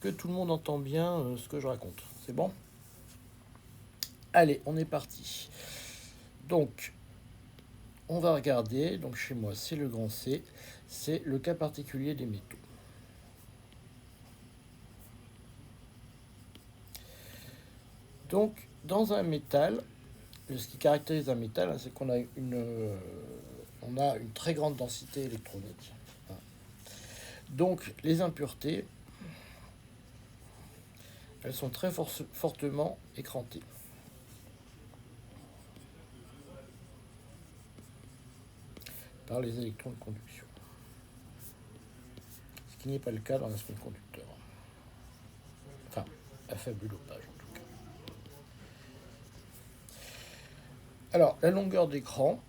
que tout le monde entend bien ce que je raconte. C'est bon? Allez, on est parti. Donc, on va regarder. Donc, chez moi, c'est le grand C. C'est le cas particulier des métaux. Donc, dans un métal, ce qui caractérise un métal, c'est qu'on a une très grande densité électronique. Donc, les impuretés, elles sont très fortement écrantées. Par les électrons de conduction. Ce qui n'est pas le cas dans un semi-conducteur. Enfin, à faible dopage en tout cas. Alors, la longueur d'écran.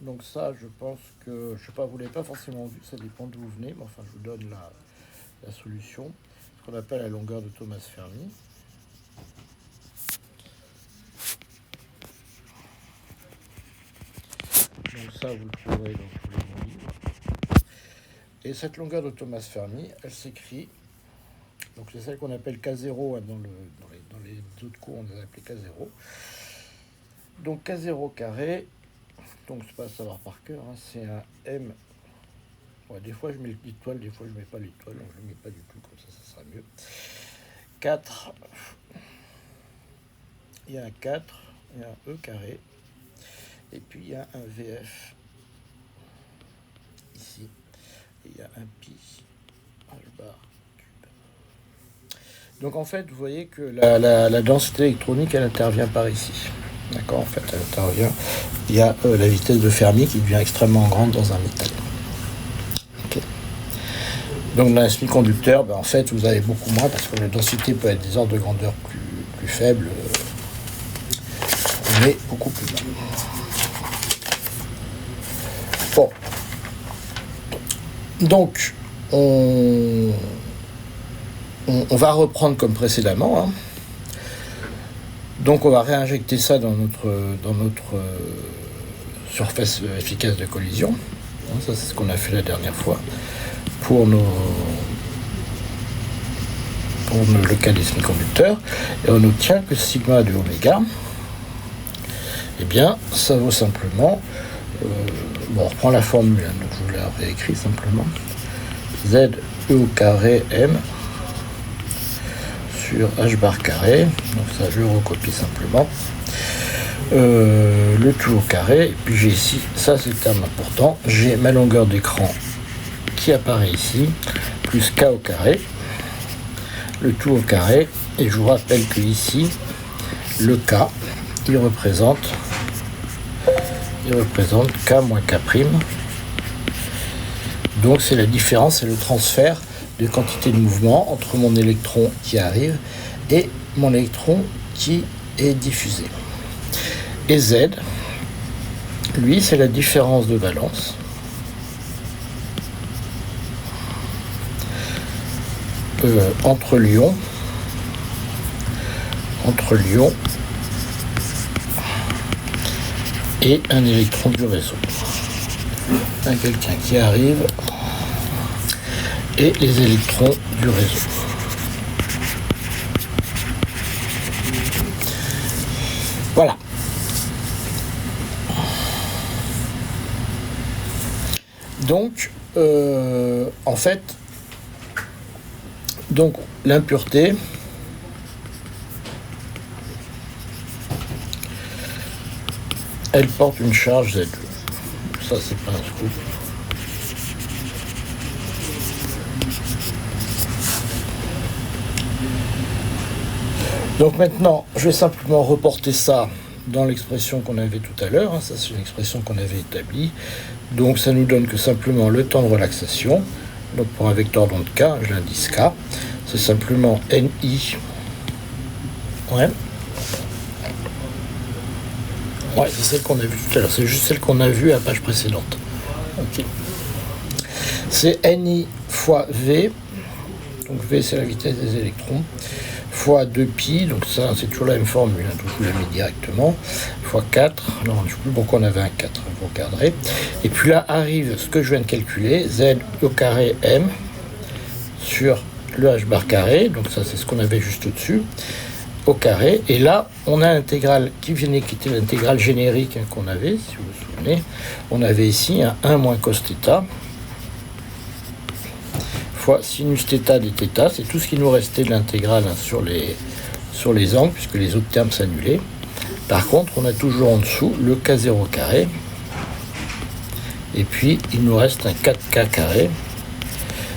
Donc ça, je pense que, je sais pas, vous l'avez pas forcément vu, ça dépend d'où vous venez, mais enfin, je vous donne la solution. Ce qu'on appelle la longueur de Thomas Fermi. Donc ça, vous le trouverez dans tous les bons livres. Et cette longueur de Thomas Fermi, elle s'écrit, donc c'est celle qu'on appelle K0, hein, dans les autres cours on les appelait K0. Donc K0 carré, donc c'est pas à savoir par cœur, hein, c'est un M. Ouais, des fois je mets l'étoile, des fois je mets pas l'étoile, donc je ne mets pas du tout, comme ça sera mieux. 4, il y a un 4, il y a un E carré, et puis il y a un VF ici, et il y a un pi H bar cube. Donc en fait, vous voyez que la densité électronique, elle intervient par ici. D'accord, en fait, elle intervient. Il y a la vitesse de Fermi qui devient extrêmement grande dans un métal. Okay. Donc dans un semi-conducteur, en fait, vous avez beaucoup moins parce que la densité peut être des ordres de grandeur plus faibles, mais beaucoup plus bas. Bon. Donc, on va reprendre comme précédemment. Hein. Donc, on va réinjecter ça dans notre surface efficace de collision. Ça, c'est ce qu'on a fait la dernière fois pour le cas des semi-conducteurs. Et on obtient que sigma de oméga, eh bien, ça vaut simplement... on reprend la formule, hein, donc je vous la réécris simplement. Z E au carré M sur H bar carré. Donc ça, je le recopie simplement. Le tout au carré. Et puis j'ai ici, ça c'est le terme important, j'ai ma longueur d'écran qui apparaît ici, plus K au carré. Le tout au carré. Et je vous rappelle que ici, le K, il représente K moins K'. Donc c'est la différence, c'est le transfert de quantité de mouvement entre mon électron qui arrive et mon électron qui est diffusé. Et Z, lui, c'est la différence de valence entre l'ion et un électron du réseau. Quelqu'un qui arrive et les électrons du réseau. Voilà. Donc, en fait, donc l'impureté, elle porte une charge Z2. Ça, c'est pas un scoop. Donc maintenant, je vais simplement reporter ça dans l'expression qu'on avait tout à l'heure. Hein. Ça, c'est une expression qu'on avait établie. Donc, ça nous donne que simplement le temps de relaxation. Donc, pour un vecteur d'onde K, je l'indice K. C'est simplement NI. Ouais. Ouais, c'est celle qu'on a vue tout à l'heure. C'est juste celle qu'on a vue à la page précédente. Ok. C'est NI fois V. Donc, V, c'est la vitesse des électrons. Fois 2pi, donc ça c'est toujours la même formule, hein, donc je vous la mets directement, fois 4, alors je ne sais plus pourquoi on avait un 4, vous regarderez, et puis là arrive ce que je viens de calculer, Z au carré M sur le h bar carré, donc ça c'est ce qu'on avait juste au-dessus, au carré, et là on a l'intégrale qui était l'intégrale générique qu'on avait, si vous vous souvenez, on avait ici un 1 moins cos θ fois sinus θ d θ, c'est tout ce qui nous restait de l'intégrale sur les angles, puisque les autres termes s'annulaient. Par contre, on a toujours en dessous le K0 carré, et puis il nous reste un 4K carré,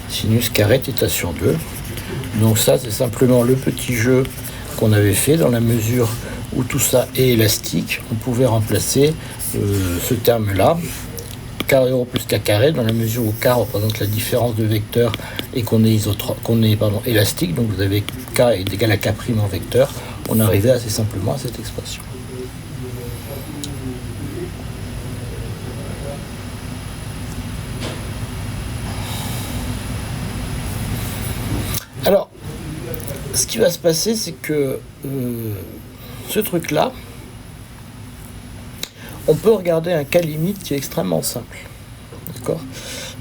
sinus carré θ sur 2. Donc ça, c'est simplement le petit jeu qu'on avait fait dans la mesure où tout ça est élastique. On pouvait remplacer ce terme-là, K0 plus K carré, dans la mesure où K représente la différence de vecteur et qu'on est, élastique. Donc vous avez K est égal à K' en vecteur. On arrivait assez simplement à cette expression. Alors, ce qui va se passer, c'est que ce truc-là, on peut regarder un cas limite qui est extrêmement simple. D'accord ?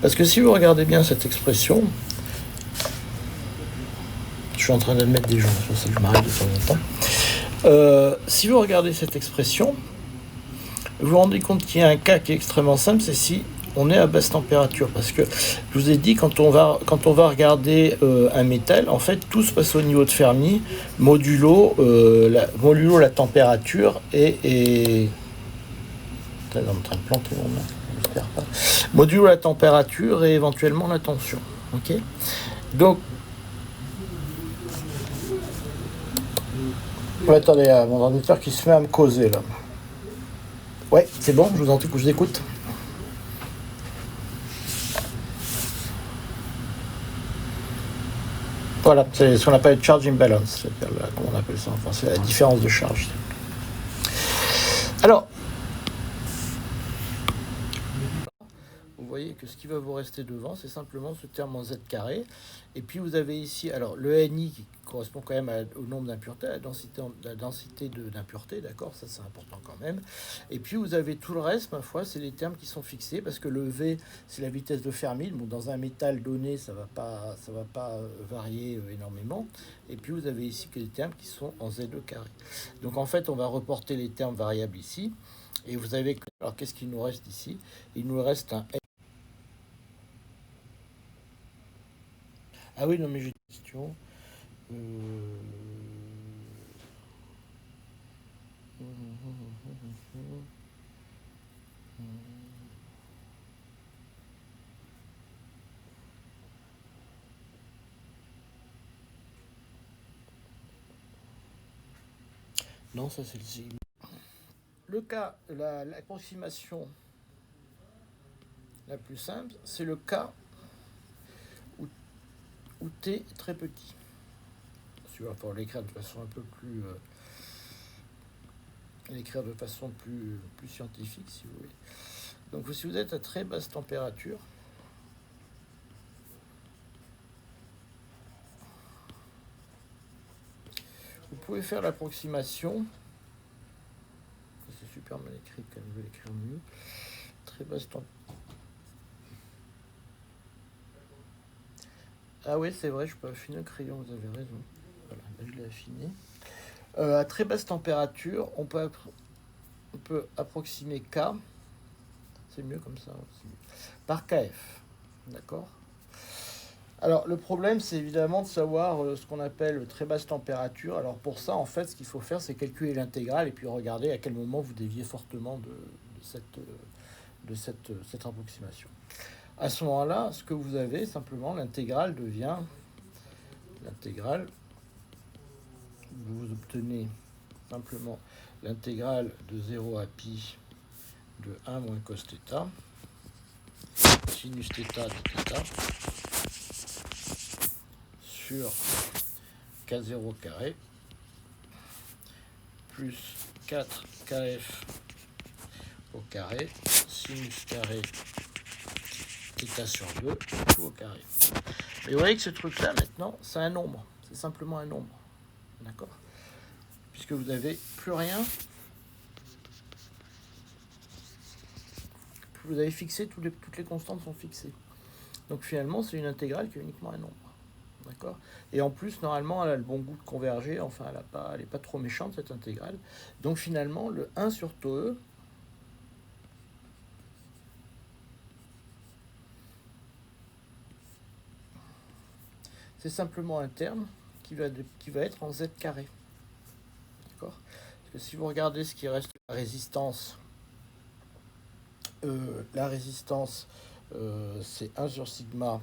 Parce que si vous regardez bien cette expression, je suis en train d'admettre des gens, c'est ça que je m'arrête de temps en temps. Si vous regardez cette expression, vous vous rendez compte qu'il y a un cas qui est extrêmement simple, c'est si on est à basse température. Parce que je vous ai dit, quand on va regarder un métal, en fait, tout se passe au niveau de Fermi, modulo la température et on est en train de planter mon main, j'espère pas. Modulo la température et éventuellement la tension. Ok ? Donc, attendez, il y a mon ordinateur qui se met à me causer là. Ouais, c'est bon, je vous écoute. Voilà, c'est ce qu'on appelle charge imbalance, c'est-à-dire comment on appelle ça, enfin, c'est la différence de charge. Alors, vous voyez que ce qui va vous rester devant, c'est simplement ce terme en z carré. Et puis vous avez ici, alors le Ni qui correspond quand même au nombre d'impuretés, à la densité d'impuretés, d'accord, ça c'est important quand même. Et puis vous avez tout le reste, ma foi, c'est les termes qui sont fixés, parce que le V, c'est la vitesse de Fermi. Bon, dans un métal donné, ça va pas varier énormément. Et puis vous avez ici que les termes qui sont en Z carré. Donc en fait, on va reporter les termes variables ici. Et vous avez, alors qu'est-ce qu'il nous reste ici ? Il nous reste un Ah oui, non, mais j'ai une question. Non, ça c'est le signe. Le cas, l'approximation la plus simple, c'est le cas où t est très petit. Tu vas pouvoir l'écrire de façon un peu plus plus scientifique, si vous voulez. Donc si vous êtes à très basse température, vous pouvez faire l'approximation. C'est super mal écrit, quand même, je vais l'écrire mieux. Très basse température. Ah oui, c'est vrai, je peux affiner le crayon, vous avez raison. Voilà, là, je l'ai affiné. À très basse température, on peut approximer K, c'est mieux comme ça, par KF. D'accord ? Alors, le problème, c'est évidemment de savoir ce qu'on appelle très basse température. Alors, pour ça, en fait, ce qu'il faut faire, c'est calculer l'intégrale et puis regarder à quel moment vous déviez fortement de cette approximation. À ce moment-là, ce que vous avez, simplement, l'intégrale devient l'intégrale. Vous obtenez simplement l'intégrale de 0 à pi de 1 moins cos θ, sinus θ de θ, sur K0 carré, plus 4kf au carré, sinus carré θ sur 2, tout au carré. Et vous voyez que ce truc-là, maintenant, c'est un nombre. C'est simplement un nombre. D'accord ? Puisque vous n'avez plus rien. Vous avez fixé, toutes les constantes sont fixées. Donc finalement, c'est une intégrale qui est uniquement un nombre. D'accord. Et en plus, normalement, elle a le bon goût de converger. Enfin, elle n'est pas trop méchante, cette intégrale. Donc finalement, le 1 sur tau E, c'est simplement un terme qui va être en z carré. D'accord. Parce que si vous regardez ce qui reste, la résistance, c'est 1 sur sigma.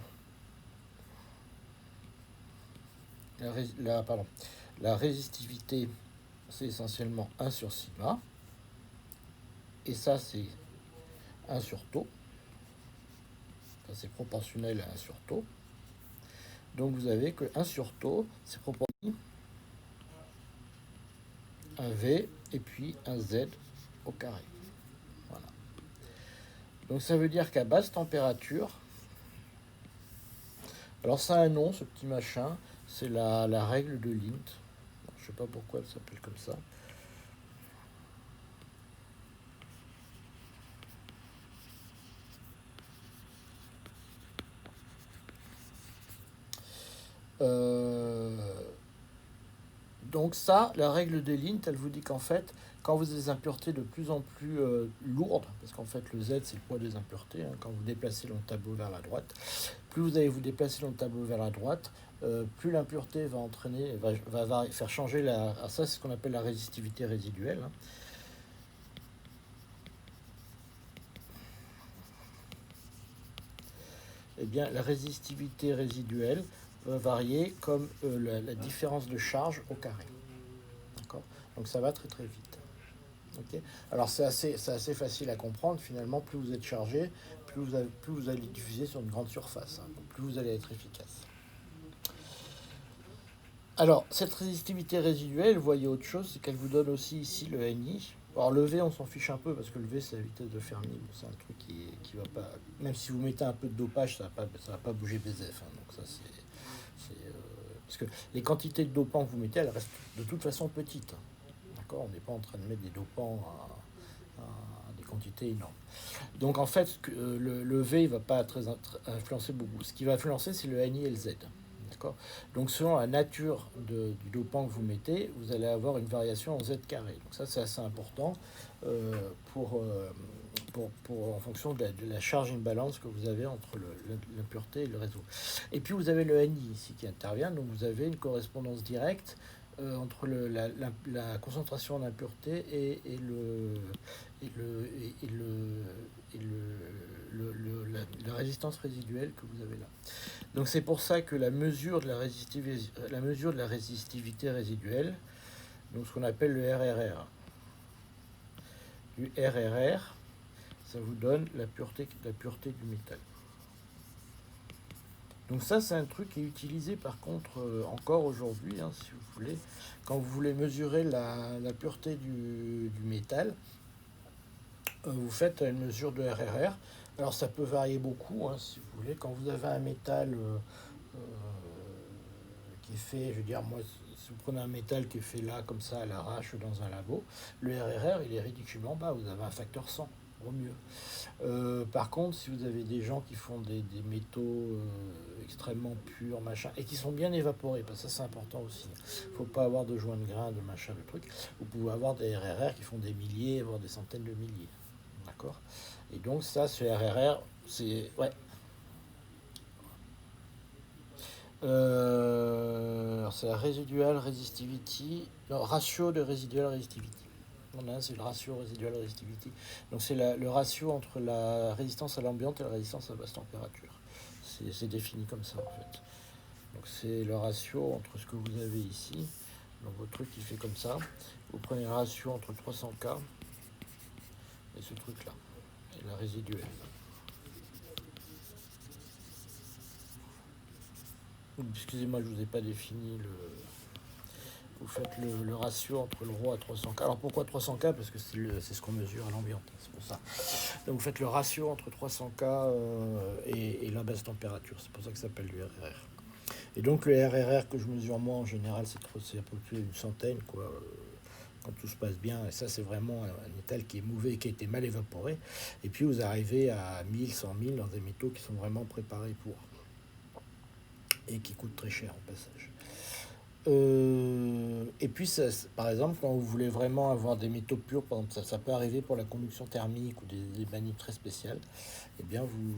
La résistivité, c'est essentiellement 1 sur sigma. Et ça, c'est 1 sur tau. Ça, c'est proportionnel à 1 sur tau. Donc vous avez que 1 sur tau, c'est proportionnel à un V et puis un Z au carré. Voilà. Donc ça veut dire qu'à basse température, alors ça a un nom, ce petit machin, c'est la règle de Lint. Je ne sais pas pourquoi elle s'appelle comme ça. Donc ça, la règle de Lint, elle vous dit qu'en fait, quand vous avez des impuretés de plus en plus lourdes, parce qu'en fait le Z c'est le poids des impuretés, hein, quand vous déplacez le tableau vers la droite, plus vous allez vous déplacer le tableau vers la droite, plus l'impureté va entraîner, va faire changer ça c'est ce qu'on appelle la résistivité résiduelle. Hein. Eh bien, la résistivité résiduelle va varier comme la différence de charge au carré. D'accord. Donc ça va très très vite. Okay. Alors c'est assez facile à comprendre. Finalement, plus vous êtes chargé, plus vous allez diffuser sur une grande surface. Hein. Donc plus vous allez être efficace. Alors, cette résistivité résiduelle, vous voyez autre chose, c'est qu'elle vous donne aussi ici le NI. Alors le V, on s'en fiche un peu parce que le V, c'est la vitesse de Fermi. Bon, c'est un truc qui va pas... Même si vous mettez un peu de dopage, ça va pas bouger BZF. Hein. Donc ça, parce que les quantités de dopants que vous mettez, elles restent de toute façon petites. D'accord. On n'est pas en train de mettre des dopants à des quantités énormes. Donc en fait, le V, il ne va pas influencer beaucoup. Ce qui va influencer, c'est le NI et le Z. Donc selon la nature du dopant que vous mettez, vous allez avoir une variation en Z carré. Donc ça c'est assez important en fonction de la charge imbalance que vous avez entre l'impureté et le réseau. Et puis vous avez le NI ici qui intervient, donc vous avez une correspondance directe entre la concentration en impureté et la résistance résiduelle que vous avez là. Donc c'est pour ça que la mesure de la résistivité résiduelle, donc ce qu'on appelle le RRR, du RRR, ça vous donne la pureté du métal. Donc ça, c'est un truc qui est utilisé par contre encore aujourd'hui, hein, si vous voulez. Quand vous voulez mesurer la pureté du métal, vous faites une mesure de RRR. Alors ça peut varier beaucoup, hein, si vous voulez. Quand vous avez un métal qui est fait, je veux dire, moi, si vous prenez un métal qui est fait là, comme ça, à l'arrache dans un labo, le RRR, il est ridiculement bas. Vous avez un facteur 100, au mieux. Par contre, si vous avez des gens qui font des métaux extrêmement purs, machin, et qui sont bien évaporés, parce que ça c'est important aussi. Il ne faut pas avoir de joints de grains, de machin, de trucs. Vous pouvez avoir des RRR qui font des milliers, voire des centaines de milliers. D'accord. Et donc ça, ce RRR, c'est... Ouais. C'est la residual resistivity, non, ratio de residual resistivity. C'est le ratio residual resistivity. Donc c'est le ratio entre la résistance à l'ambiante et la résistance à basse température. C'est défini comme ça en fait. Donc c'est le ratio entre ce que vous avez ici, donc votre truc qui fait comme ça. Vous prenez le ratio entre 300K et ce truc là, et la résiduelle. Excusez-moi, je ne vous ai pas défini vous faites le ratio entre le rho à 300K. Alors pourquoi 300K? Parce que c'est ce qu'on mesure à l'ambiante, c'est pour ça. Donc vous faites le ratio entre 300K et la basse température, c'est pour ça que ça s'appelle du RRR. Et donc le RRR que je mesure moi en général, c'est à peu près une centaine, quoi, quand tout se passe bien. Et ça, c'est vraiment un métal qui est mauvais, qui a été mal évaporé. Et puis vous arrivez à 1000, 100 000 dans des métaux qui sont vraiment préparés pour. et qui coûte très cher au passage. Et puis, ça, par exemple, quand vous voulez vraiment avoir des métaux purs, par exemple, ça peut arriver pour la conduction thermique ou des manips très spéciales, eh bien, vous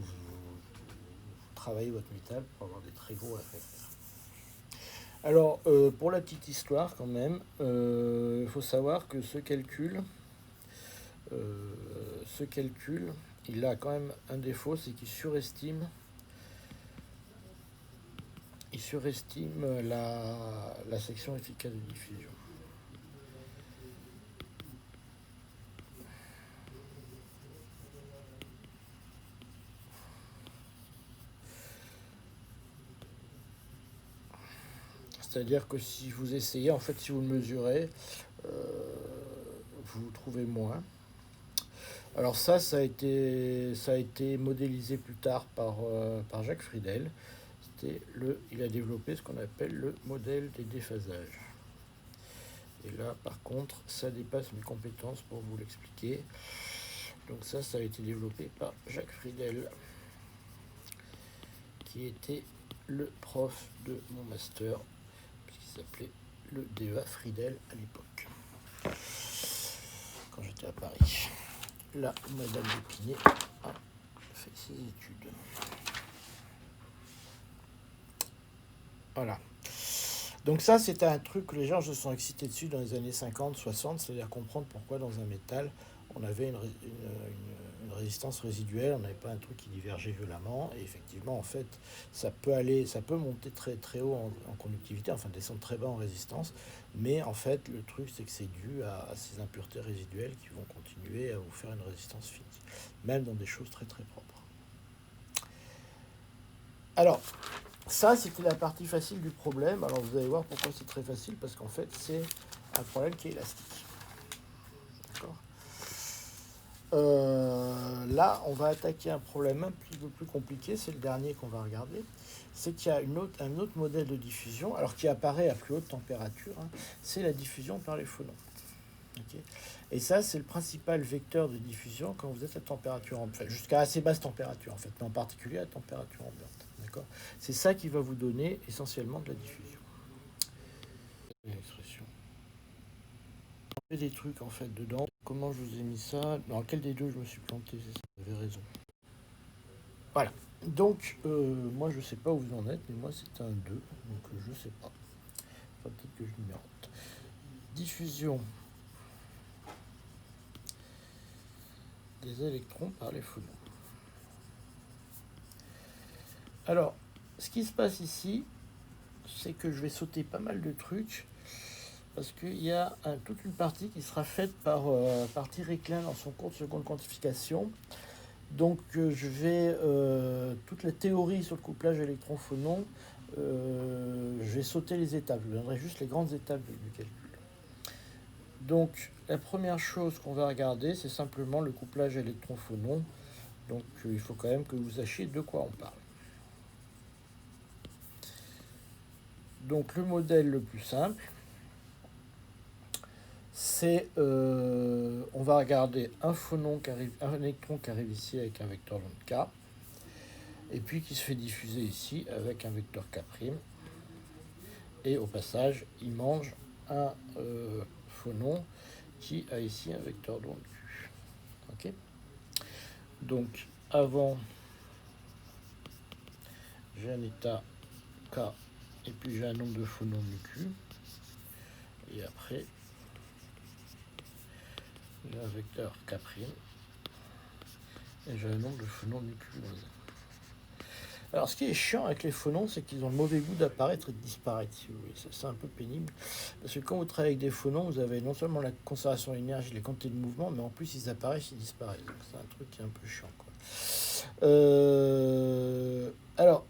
travaillez votre métal pour avoir des très gros FFR. Alors, pour la petite histoire, quand même, il faut savoir que ce calcul, il a quand même un défaut, c'est qu'il surestime la section efficace de diffusion. C'est-à-dire que si vous essayez, en fait, si vous le mesurez, vous trouvez moins. Alors ça a été modélisé plus tard par Jacques Friedel. Il a développé ce qu'on appelle le modèle des déphasages. Et là, par contre, ça dépasse mes compétences pour vous l'expliquer. Donc ça a été développé par Jacques Friedel, qui était le prof de mon master, puisqu'il s'appelait le DEA Friedel à l'époque, quand j'étais à Paris. Là, Madame Épinay a fait ses études. Voilà. Donc ça, c'était un truc que les gens se sont excités dessus dans les années 50, 60, c'est-à-dire comprendre pourquoi dans un métal, on avait une résistance résiduelle, on n'avait pas un truc qui divergeait violemment, et effectivement, en fait, ça peut monter très très haut en conductivité, enfin descendre très bas en résistance, mais en fait, le truc, c'est que c'est dû à ces impuretés résiduelles qui vont continuer à vous faire une résistance finie, même dans des choses très très propres. Alors, ça, c'était la partie facile du problème. Alors, vous allez voir pourquoi c'est très facile, parce qu'en fait, c'est un problème qui est élastique. D'accord. Là, on va attaquer un problème un petit peu plus compliqué. C'est le dernier qu'on va regarder. C'est qu'il y a un autre modèle de diffusion, alors qui apparaît à plus haute température. Hein, c'est la diffusion par les phonons. Okay. Et ça, c'est le principal vecteur de diffusion quand vous êtes à température ambiante, enfin, jusqu'à assez basse température, en fait, mais en particulier à température ambiante. D'accord. C'est ça qui va vous donner essentiellement de la diffusion. L'expression. On fait des trucs en fait dedans. Comment je vous ai mis ça? Dans quel des deux je me suis planté? Vous avez raison. Voilà. Donc, moi je sais pas où vous en êtes, mais moi c'est un 2, donc je sais pas. Faut peut-être que je numérote. Diffusion des électrons par les phonons. Alors, ce qui se passe ici, c'est que je vais sauter pas mal de trucs, parce qu'il y a toute une partie qui sera faite par Thierry Klein dans son cours de seconde quantification. Donc je vais toute la théorie sur le couplage électron-phonon, je vais sauter les étapes, je donnerai juste les grandes étapes du calcul. Donc la première chose qu'on va regarder, c'est simplement le couplage électron-phonon. Donc il faut quand même que vous sachiez de quoi on parle. Donc le modèle le plus simple, c'est on va regarder un électron qui arrive ici avec un vecteur long de K, et puis qui se fait diffuser ici avec un vecteur K', et au passage il mange un phonon qui a ici un vecteur d'onde Q. Okay. Donc avant j'ai un état K et puis j'ai un nombre de phonons Q, et après j'ai un vecteur K' et j'ai un nombre de phonons Q dans les. Alors, ce qui est chiant avec les phonons, c'est qu'ils ont le mauvais goût d'apparaître et de disparaître, si vous voulez. C'est un peu pénible. Parce que quand vous travaillez avec des phonons, vous avez non seulement la conservation d'énergie, les quantités de mouvement, mais en plus, ils apparaissent, ils disparaissent. Donc, c'est un truc qui est un peu chiant, quoi. Alors,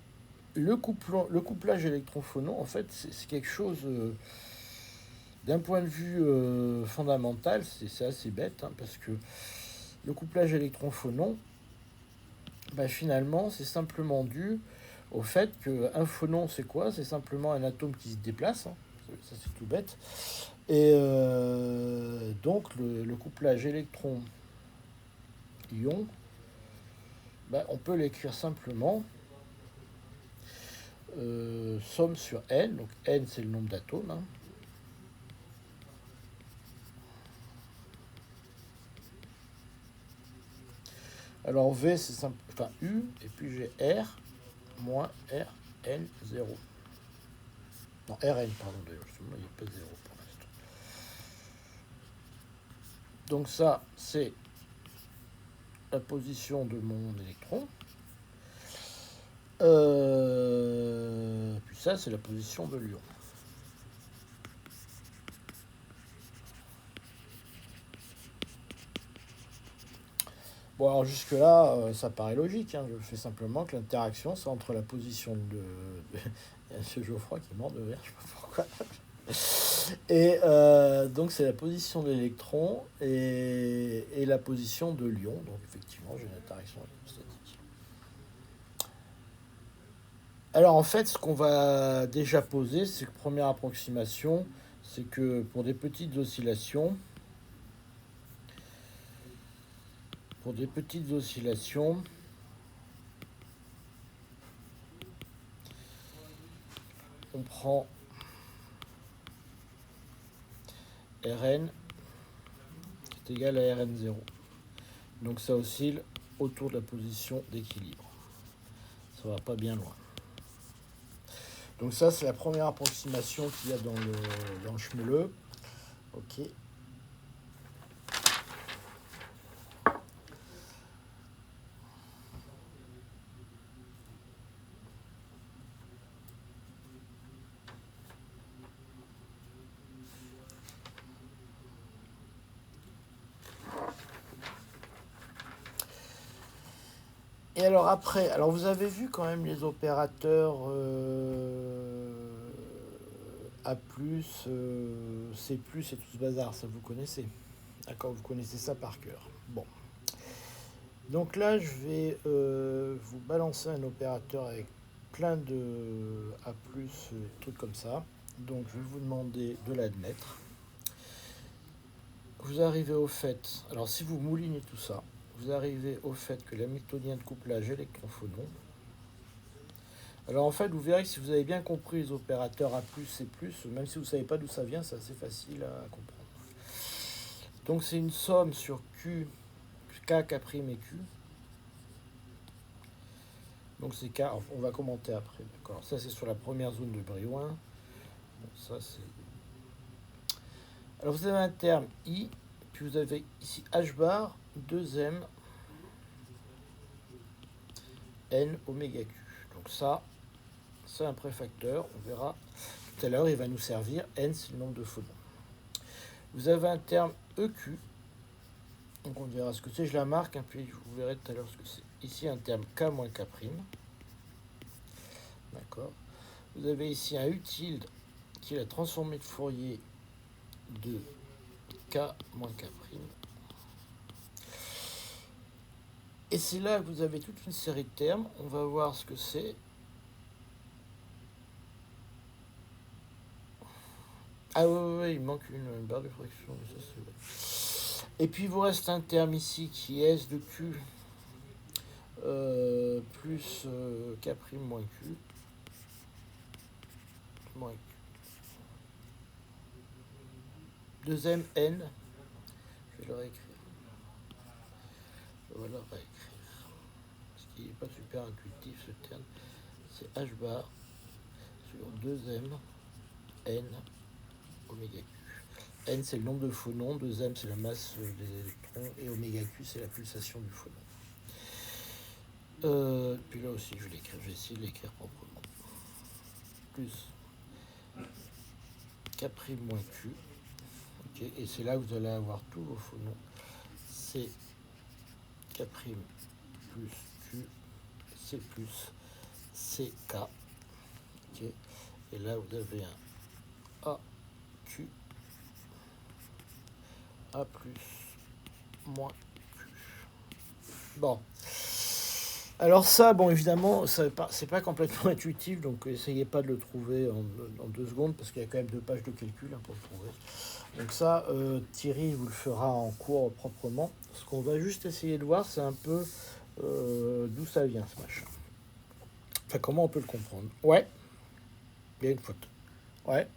le couplage électron-phonon, en fait, c'est quelque chose... d'un point de vue fondamental, c'est assez bête, hein, parce que le couplage électron-phonon, bah, finalement, c'est simplement dû au fait qu'un phonon, c'est quoi? C'est simplement un atome qui se déplace, hein. Ça c'est tout bête. Et donc le couplage électron-ion, bah, on peut l'écrire simplement somme sur n, donc n c'est le nombre d'atomes, hein. Alors V c'est simple, enfin U, et puis j'ai R moins Rn0. Non, Rn, pardon, d'ailleurs, il n'y a pas de 0 pour l'instant. Donc ça, c'est la position de mon électron. Puis ça, c'est la position de l'ion. Bon, alors jusque-là, ça paraît logique, hein. Je fais simplement que l'interaction, c'est entre la position de... Il y a M. Geoffroy qui est mort de rire, je ne sais pas pourquoi. Et donc, c'est la position de l'électron et la position de l'ion. Donc, effectivement, j'ai une interaction électrostatique. Alors, en fait, ce qu'on va déjà poser, c'est que première approximation, c'est que pour des petites oscillations, on prend Rn qui est égal à Rn0. Donc ça oscille autour de la position d'équilibre. Ça va pas bien loin. Donc ça, c'est la première approximation qu'il y a dans le Schmele. Ok. Et alors après, alors vous avez vu quand même les opérateurs A+, C+, et tout ce bazar, ça vous connaissez. D'accord, vous connaissez ça par cœur. Bon. Donc là, je vais vous balancer un opérateur avec plein de A+, trucs comme ça. Donc je vais vous demander de l'admettre. Vous arrivez au fait, alors si vous moulinez tout ça, vous arrivez au fait que l'hamiltonien de couplage électron-phonon. Alors en fait, vous verrez que si vous avez bien compris les opérateurs A+, C+, même si vous ne savez pas d'où ça vient, c'est assez facile à comprendre. Donc c'est une somme sur Q, K, K' et Q. Donc c'est K, on va commenter après, d'accord. Ça c'est sur la première zone de Brillouin. Bon, ça c'est... Alors vous avez un terme I, puis vous avez ici H bar, 2M, N, oméga Q. Donc ça, c'est un préfacteur, on verra tout à l'heure, il va nous servir, N c'est le nombre de photons. Vous avez un terme EQ, donc on verra ce que c'est, je la marque, hein, puis vous verrez tout à l'heure ce que c'est. Ici un terme K moins K', d'accord. Vous avez ici un U tilde qui est la transformée de Fourier de K moins K'. Et c'est là que vous avez toute une série de termes, on va voir ce que c'est. Ah ouais, il manque une barre de fraction, ça c'est vrai. Et puis il vous reste un terme ici qui est S de Q plus K' moins Q. Moins Q. 2M N. Je vais le réécrire. Je vais le réécrire. Parce qu'il n'est pas super intuitif ce terme. C'est H bar sur 2M N oméga Q. N c'est le nombre de phonons, 2M c'est la masse des électrons et oméga Q c'est la pulsation du phonon. Puis là aussi je vais l'écrire, je vais essayer de l'écrire proprement. Plus K' moins Q. Okay, et c'est là que vous allez avoir tous vos phonons. C'est K' plus Q, C plus CK. Okay, et là vous avez un A Q A plus moins Q. Bon. Alors ça, bon évidemment, c'est pas complètement intuitif, donc essayez pas de le trouver en 2 secondes, parce qu'il y a quand même 2 pages de calcul hein, pour le trouver. Donc ça, Thierry vous le fera en cours proprement. Ce qu'on va juste essayer de voir, c'est un peu d'où ça vient ce machin. Enfin, comment on peut le comprendre. Ouais. Il y a une faute. Ouais.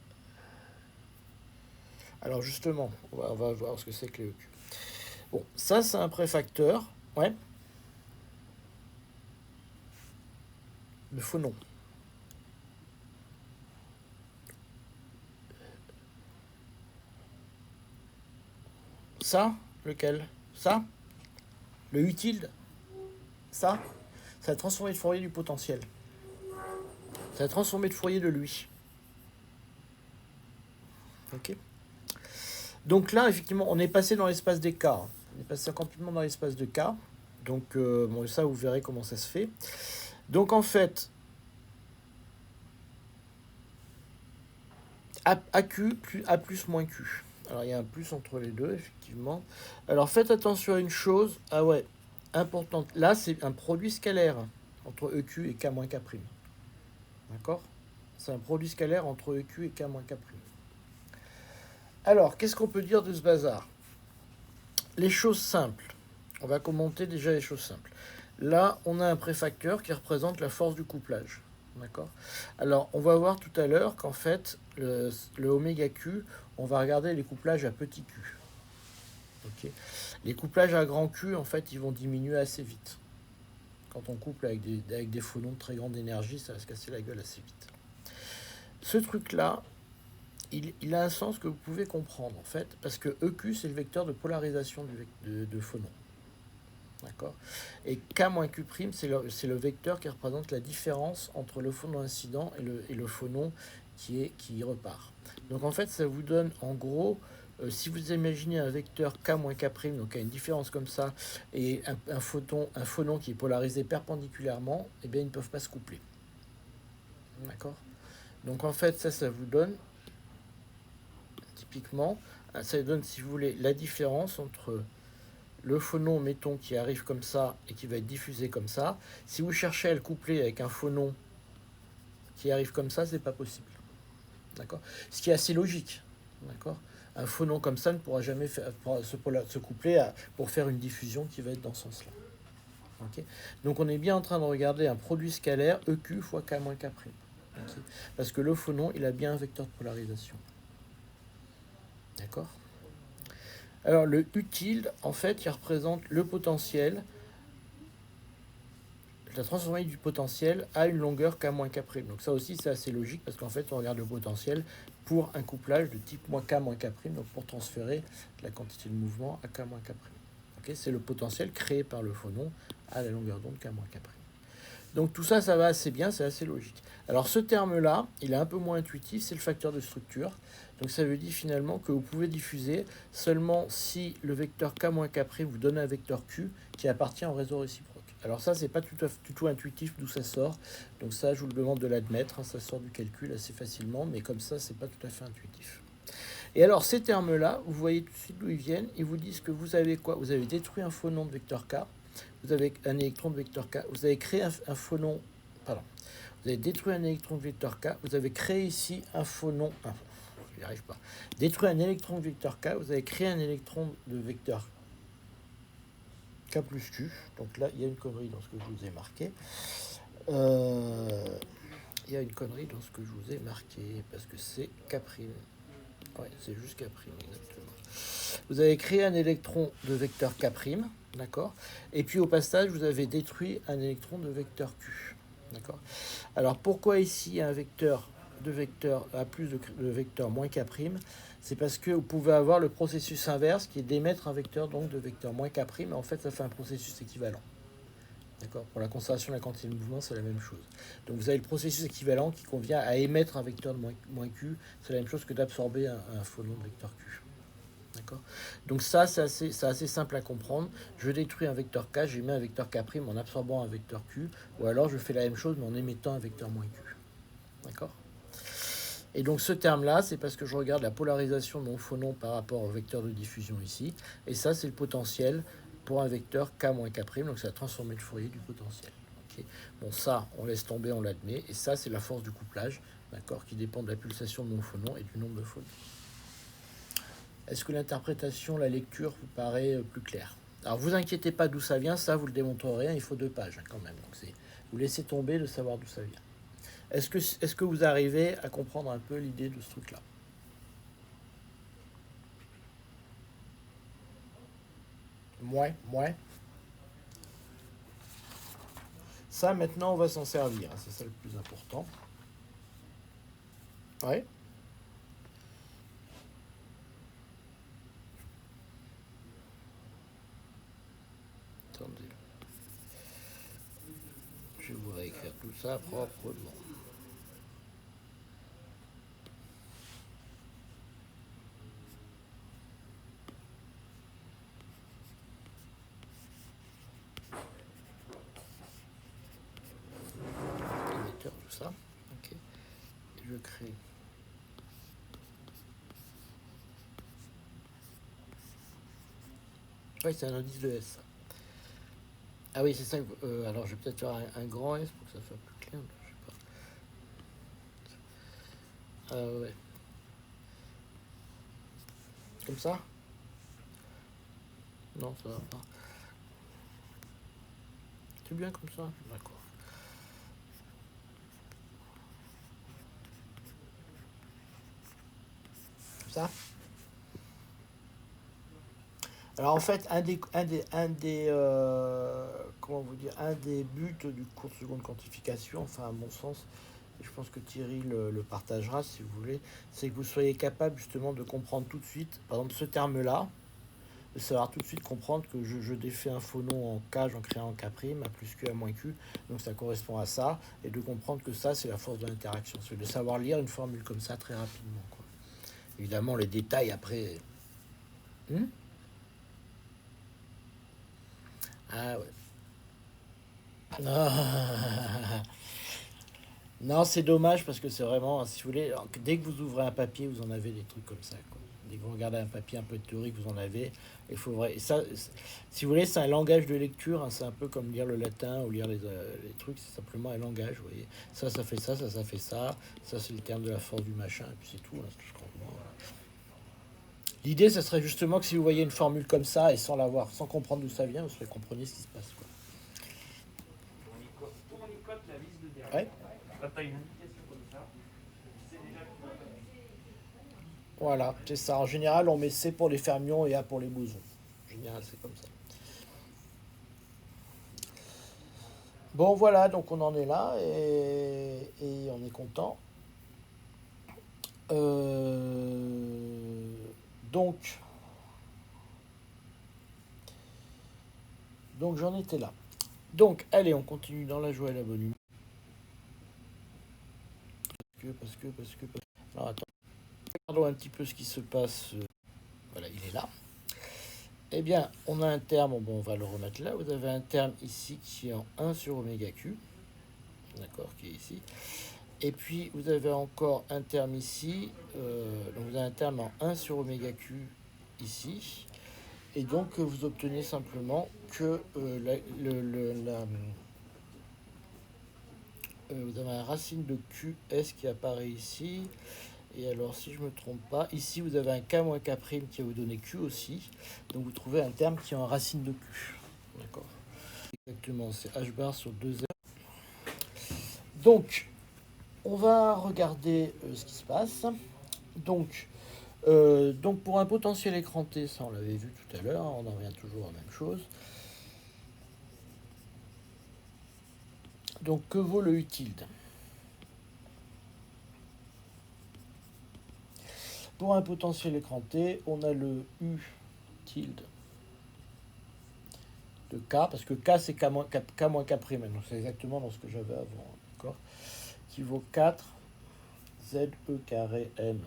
Alors justement, on va voir ce que c'est que les EQ. Bon, ça c'est un préfacteur. Ouais. Le phonon. Ça, lequel? Ça? Le utile? Ça? Ça va transformer le Fourier du potentiel. Ça va transformer le Fourier de lui. Ok. Donc là, effectivement, on est passé dans l'espace des cas. On est passé complètement dans l'espace de cas. Donc, bon, ça, vous verrez comment ça se fait. Donc, en fait, AQ plus A plus moins Q. Alors, il y a un plus entre les deux, effectivement. Alors, faites attention à une chose. Ah ouais, importante. Là, c'est un produit scalaire entre EQ et K moins K'. D'accord? C'est un produit scalaire entre EQ et K moins K'. Alors, qu'est-ce qu'on peut dire de ce bazar? Les choses simples. On va commenter déjà les choses simples. Là, on a un préfacteur qui représente la force du couplage. D'accord? Alors, on va voir tout à l'heure qu'en fait, le oméga Q, on va regarder les couplages à petit q. Okay. Les couplages à grand Q, en fait, ils vont diminuer assez vite. Quand on couple avec des phonons de très grande énergie, ça va se casser la gueule assez vite. Ce truc-là, il a un sens que vous pouvez comprendre, en fait, parce que EQ, c'est le vecteur de polarisation de phonons. D'accord. Et K-Q', c'est le vecteur qui représente la différence entre le phonon incident et le phonon qui repart. Donc en fait, ça vous donne en gros, si vous imaginez un vecteur K-K', donc à une différence comme ça, et un phonon qui est polarisé perpendiculairement, eh bien ils ne peuvent pas se coupler. D'accord. Donc en fait, ça vous donne, typiquement, ça donne, si vous voulez, la différence entre le phonon, mettons, qui arrive comme ça et qui va être diffusé comme ça. Si vous cherchez à le coupler avec un phonon qui arrive comme ça, c'est pas possible. D'accord. Ce qui est assez logique. D'accord. Un phonon comme ça ne pourra jamais se coupler pour faire une diffusion qui va être dans ce sens-là. Okay. Donc on est bien en train de regarder un produit scalaire EQ fois K moins K'. Okay. Parce que le phonon, il a bien un vecteur de polarisation. D'accord. Alors le utile, en fait, il représente le potentiel. La transformation du potentiel a une longueur K-K'. Donc ça aussi, c'est assez logique parce qu'en fait, on regarde le potentiel pour un couplage de type K-K', donc pour transférer la quantité de mouvement à K-K'. Okay, c'est le potentiel créé par le phonon à la longueur d'onde K-K'. Donc tout ça, ça va assez bien, c'est assez logique. Alors ce terme-là, il est un peu moins intuitif, c'est le facteur de structure. Donc ça veut dire finalement que vous pouvez diffuser seulement si le vecteur K-K' vous donne un vecteur Q qui appartient au réseau réciproque. Alors ça, c'est pas du tout intuitif d'où ça sort. Donc ça, je vous le demande de l'admettre, hein, ça sort du calcul assez facilement, mais comme ça, c'est pas tout à fait intuitif. Et alors ces termes-là, vous voyez tout de suite d'où ils viennent. Ils vous disent que vous avez quoi? Vous avez détruit un phonon de vecteur K. Vous avez un électron de vecteur K, vous avez créé un phonon, pardon, vous avez détruit un électron de vecteur K, vous avez créé ici un phonon, je n'y arrive pas, détruit un électron de vecteur K, vous avez créé un électron de vecteur K plus Q, donc là il y a une connerie dans ce que je vous ai marqué, il y a une connerie dans ce que je vous ai marqué, parce que c'est K', ouais, c'est juste K', exactement. Vous avez créé un électron de vecteur K', d'accord. Et puis au passage, vous avez détruit un électron de vecteur Q, d'accord. Alors pourquoi ici un vecteur de vecteur à plus de vecteur moins K'? C'est parce que vous pouvez avoir le processus inverse qui est d'émettre un vecteur donc de vecteur moins K', mais en fait ça fait un processus équivalent. D'accord. Pour la conservation de la quantité de mouvement, c'est la même chose. Donc vous avez le processus équivalent qui convient à émettre un vecteur de moins Q. C'est la même chose que d'absorber un phonon de vecteur Q. D'accord. Donc ça, c'est assez simple à comprendre. Je détruis un vecteur K, j'émets un vecteur K' en absorbant un vecteur Q, ou alors je fais la même chose mais en émettant un vecteur moins Q. D'accord. Et donc ce terme-là, c'est parce que je regarde la polarisation de mon phonon par rapport au vecteur de diffusion ici. Et ça, c'est le potentiel pour un vecteur K moins K', donc ça a transformé le Fourier du potentiel. Okay. Bon, ça, on laisse tomber, on l'admet. Et ça, c'est la force du couplage, d'accord, qui dépend de la pulsation de mon phonon et du nombre de phonons. Est-ce que l'interprétation, la lecture vous paraît plus claire? Alors vous inquiétez pas d'où ça vient, ça vous le démontrerez, il faut 2 pages quand même. Donc vous laissez tomber de savoir d'où ça vient. Est-ce que vous arrivez à comprendre un peu l'idée de ce truc-là? Ouais, ouais. Ça, maintenant, on va s'en servir. C'est ça le plus important. Ouais. Attendez. Je vais vous réécrire tout ça proprement. Émetteur, tout ça. Ok. Je crée. Oui, c'est un indice de S. Ah oui, c'est ça. Alors, je vais peut-être faire un grand S pour que ça soit plus clair. Je sais pas. Ah ouais. Comme ça? Non, ça va pas. C'est bien comme ça? D'accord. Comme ça? Alors en fait, comment vous dire, un des buts du cours de seconde quantification, enfin à mon sens, et je pense que Thierry le partagera si vous voulez, c'est que vous soyez capable justement de comprendre tout de suite, par exemple ce terme-là, de savoir tout de suite comprendre que je défais un faux nom en K, j'en crée un K', A plus Q, A moins Q, donc ça correspond à ça, et de comprendre que ça c'est la force de l'interaction, c'est de savoir lire une formule comme ça très rapidement, quoi. Évidemment les détails après... Hmm. Ah ouais. Ah. Non, c'est dommage parce que c'est vraiment, si vous voulez, dès que vous ouvrez un papier, vous en avez des trucs comme ça, quoi. Dès que vous regardez un papier un peu théorique, vous en avez. Il faut vrai. Et ça, si vous voulez, c'est un langage de lecture, hein, c'est un peu comme lire le latin ou lire les trucs, c'est simplement un langage, vous voyez. Ça fait ça, ça fait ça. Ça, c'est le terme de la force du machin, et puis c'est tout, hein, c'est tout ce qu'on voit. L'idée, ça serait justement que si vous voyez une formule comme ça et sans l'avoir, sans comprendre d'où ça vient, vous compreniez ce qui se passe, quoi. Tournicote la vis de derrière. Ouais. Quand tu as une indication comme ça, c'est déjà que tu vas pas. Voilà, c'est ça. En général, on met C pour les fermions et A pour les bosons. En général, c'est comme ça. Bon, voilà, donc on en est là et on est content. Euh, donc, donc j'en étais là. Donc, allez, on continue dans la joie et la bonne humeur. Parce que. Alors, attends. Regardons un petit peu ce qui se passe. Voilà, il est là. Eh bien, on a un terme, bon, on va le remettre là. Vous avez un terme ici qui est en 1 sur oméga Q. D'accord, qui est ici. Et puis, vous avez encore un terme ici. Donc, vous avez un terme en 1 sur oméga Q ici. Et donc, vous obtenez simplement que vous avez un racine de QS qui apparaît ici. Et alors, si je ne me trompe pas, ici, vous avez un K moins K' qui va vous donner Q aussi. Donc, vous trouvez un terme qui est en racine de Q. D'accord. Exactement, c'est H bar sur 2R. Donc, on va regarder ce qui se passe. Donc pour un potentiel écranté, ça on l'avait vu tout à l'heure, on en revient toujours à la même chose. Donc que vaut le U tilde? Pour un potentiel écranté, on a le U tilde de K, parce que K c'est K moins K', donc c'est exactement dans ce que j'avais avant, d'accord, qui vaut 4 ZE carré M.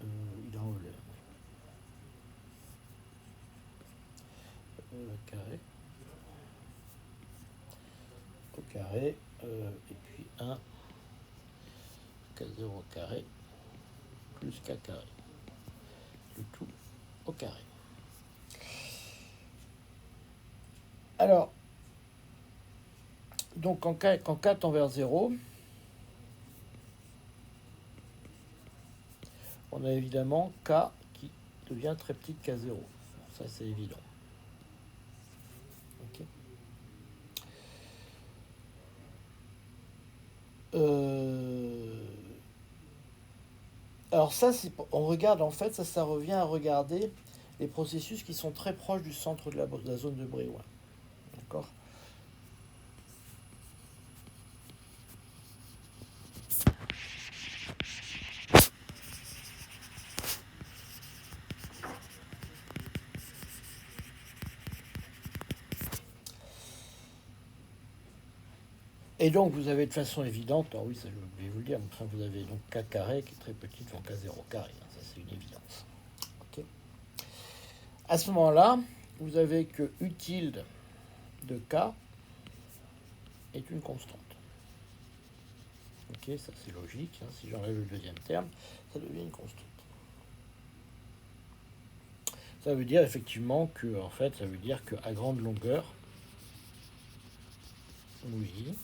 Il est en haut là. Carré au carré, et puis 1 K0 carré plus K carré. Le tout au carré. Alors, donc quand K tend vers 0, on a évidemment K qui devient très petit de K0. Bon, ça c'est évident. Okay. Alors ça, on regarde en fait, ça revient à regarder les processus qui sont très proches du centre de la zone de Bréouin. D'accord ? Et donc, vous avez de façon évidente, alors oui, ça je vais vous le dire, enfin, vous avez donc K carré qui est très petit devant K0 carré, hein, ça c'est une évidence. Okay. À ce moment-là, vous avez que U tilde de K est une constante. Ok, ça c'est logique, hein, si j'enlève le deuxième terme, ça devient une constante. Ça veut dire effectivement que, en fait, ça veut dire qu'à grande longueur, oui,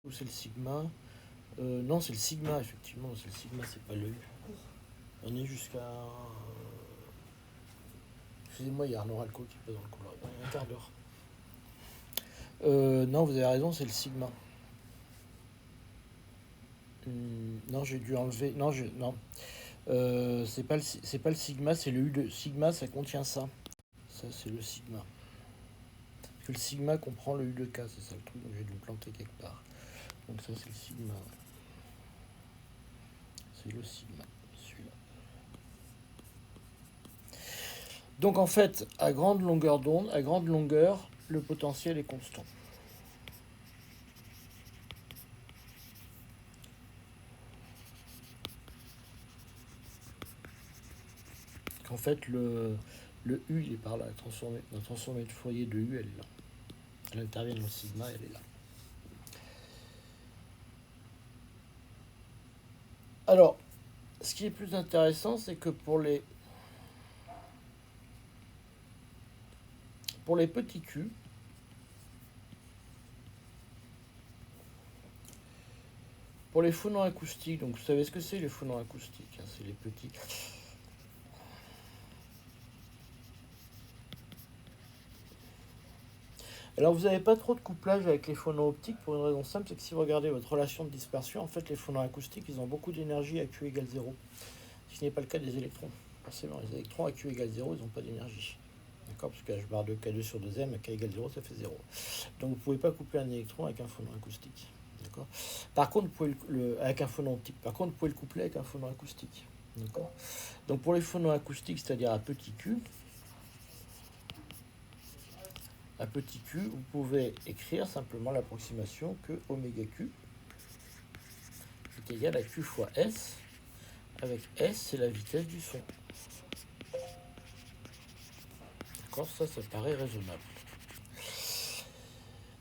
ou c'est le sigma. Non, c'est le sigma, effectivement, c'est le sigma, c'est pas le U. On est jusqu'à. Excusez-moi, il y a Arnaud Ralco qui passe dans le couloir. Il y a un quart d'heure. Non, vous avez raison, c'est le sigma. Non, j'ai dû enlever. Non, non. C'est pas le sigma, c'est le U de sigma, ça contient ça. Ça, c'est le sigma. Parce que le sigma comprend le U de K, c'est ça le truc, donc j'ai dû me planter quelque part. Donc ça, c'est le sigma. C'est le sigma, celui-là. Donc en fait, à grande longueur d'onde, à grande longueur, le potentiel est constant. En fait, le U, il est par là. La transformée de Fourier de U, elle est là. Elle intervient dans le sigma, elle est là. Alors, ce qui est plus intéressant, c'est que pour les petits Q, pour les phonons acoustiques, donc vous savez ce que c'est les phonons acoustiques, hein, c'est les petits. Alors vous n'avez pas trop de couplage avec les phonons optiques pour une raison simple, c'est que si vous regardez votre relation de dispersion, en fait les phonons acoustiques, ils ont beaucoup d'énergie à Q égale 0. Ce qui n'est pas le cas des électrons. Forcément, les électrons à Q égale 0, ils n'ont pas d'énergie. D'accord ? Parce que H bar de K2 sur 2M, à K égale 0, ça fait 0. Donc vous ne pouvez pas coupler un électron avec un phonon acoustique. D'accord ? Par contre, vous pouvez avec un phonon optique. Par contre, vous pouvez le coupler avec un phonon acoustique. D'accord ? Donc pour les phonons acoustiques, c'est-à-dire à petit Q, vous pouvez écrire simplement l'approximation que oméga Q est égal à Q fois S, avec S, c'est la vitesse du son. D'accord ? Ça paraît raisonnable.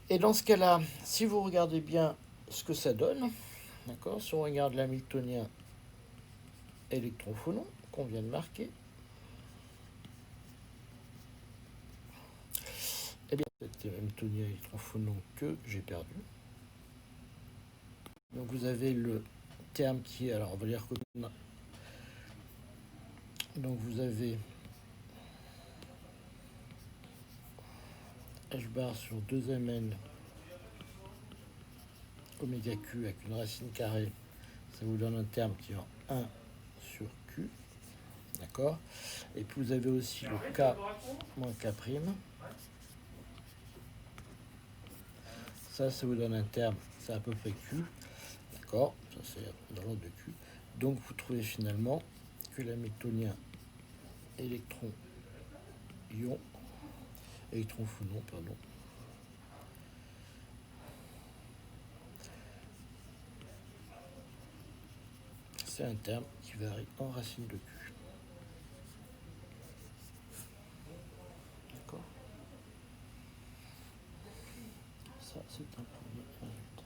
Et dans ce cas-là, si vous regardez bien ce que ça donne, d'accord, si on regarde l'hamiltonien électron-phonon qu'on vient de marquer, eh bien, c'est hamiltonien électron-phonon que j'ai perdu. Donc vous avez le terme qui est, alors on va dire que... Donc vous avez H bar sur 2mn oméga Q avec une racine carrée, ça vous donne un terme qui est en 1 sur Q, d'accord. Et puis vous avez aussi le K moins K', ça vous donne un terme, c'est à peu près Q, d'accord, ça c'est dans l'ordre de Q. Donc vous trouvez finalement que l'hamiltonien électron-ion, électron-phonon, pardon, c'est un terme qui varie en racine de Q. D'accord. Ça, c'est un premier résultat.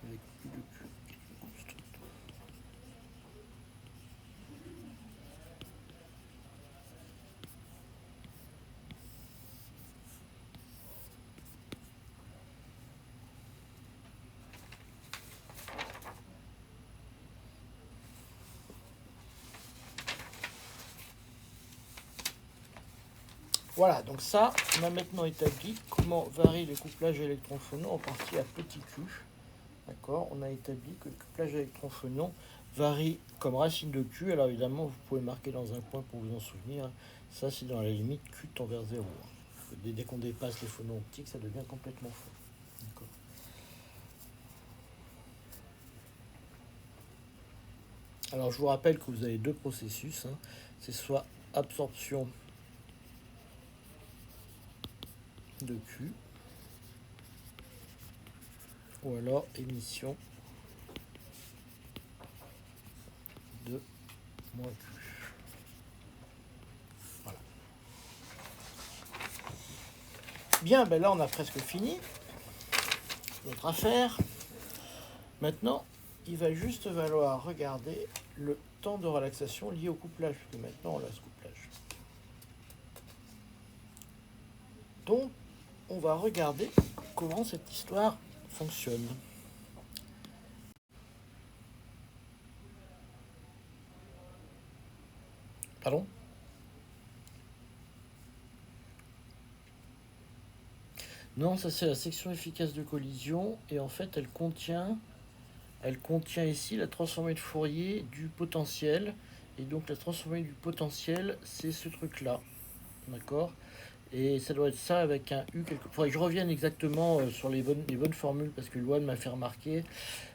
Avec U de Q qui est une constante. Voilà, donc ça, on a maintenant établi comment varient les couplages électron-phonons en partie à petit q. D'accord, on a établi que le couplage électron-phonon varie comme racine de q. Alors évidemment, vous pouvez marquer dans un coin pour vous en souvenir. Ça, c'est dans la limite q tend vers 0. Dès qu'on dépasse les phonons optiques, ça devient complètement faux. D'accord. Alors je vous rappelle que vous avez deux processus. C'est soit absorption de Q ou alors émission de moins Q. Voilà. Bien, ben là on a presque fini notre affaire. Maintenant, il va juste falloir regarder le temps de relaxation lié au couplage, puisque maintenant on a ce couplage. Donc, on va regarder comment cette histoire fonctionne. Pardon ? Non, ça c'est la section efficace de collision, et en fait elle contient ici la transformée de Fourier du potentiel, et donc la transformée du potentiel, c'est ce truc-là, d'accord ? Et ça doit être ça avec un U quelque... Faudrait que je revienne exactement sur les bonnes formules, parce que Loan m'a fait remarquer,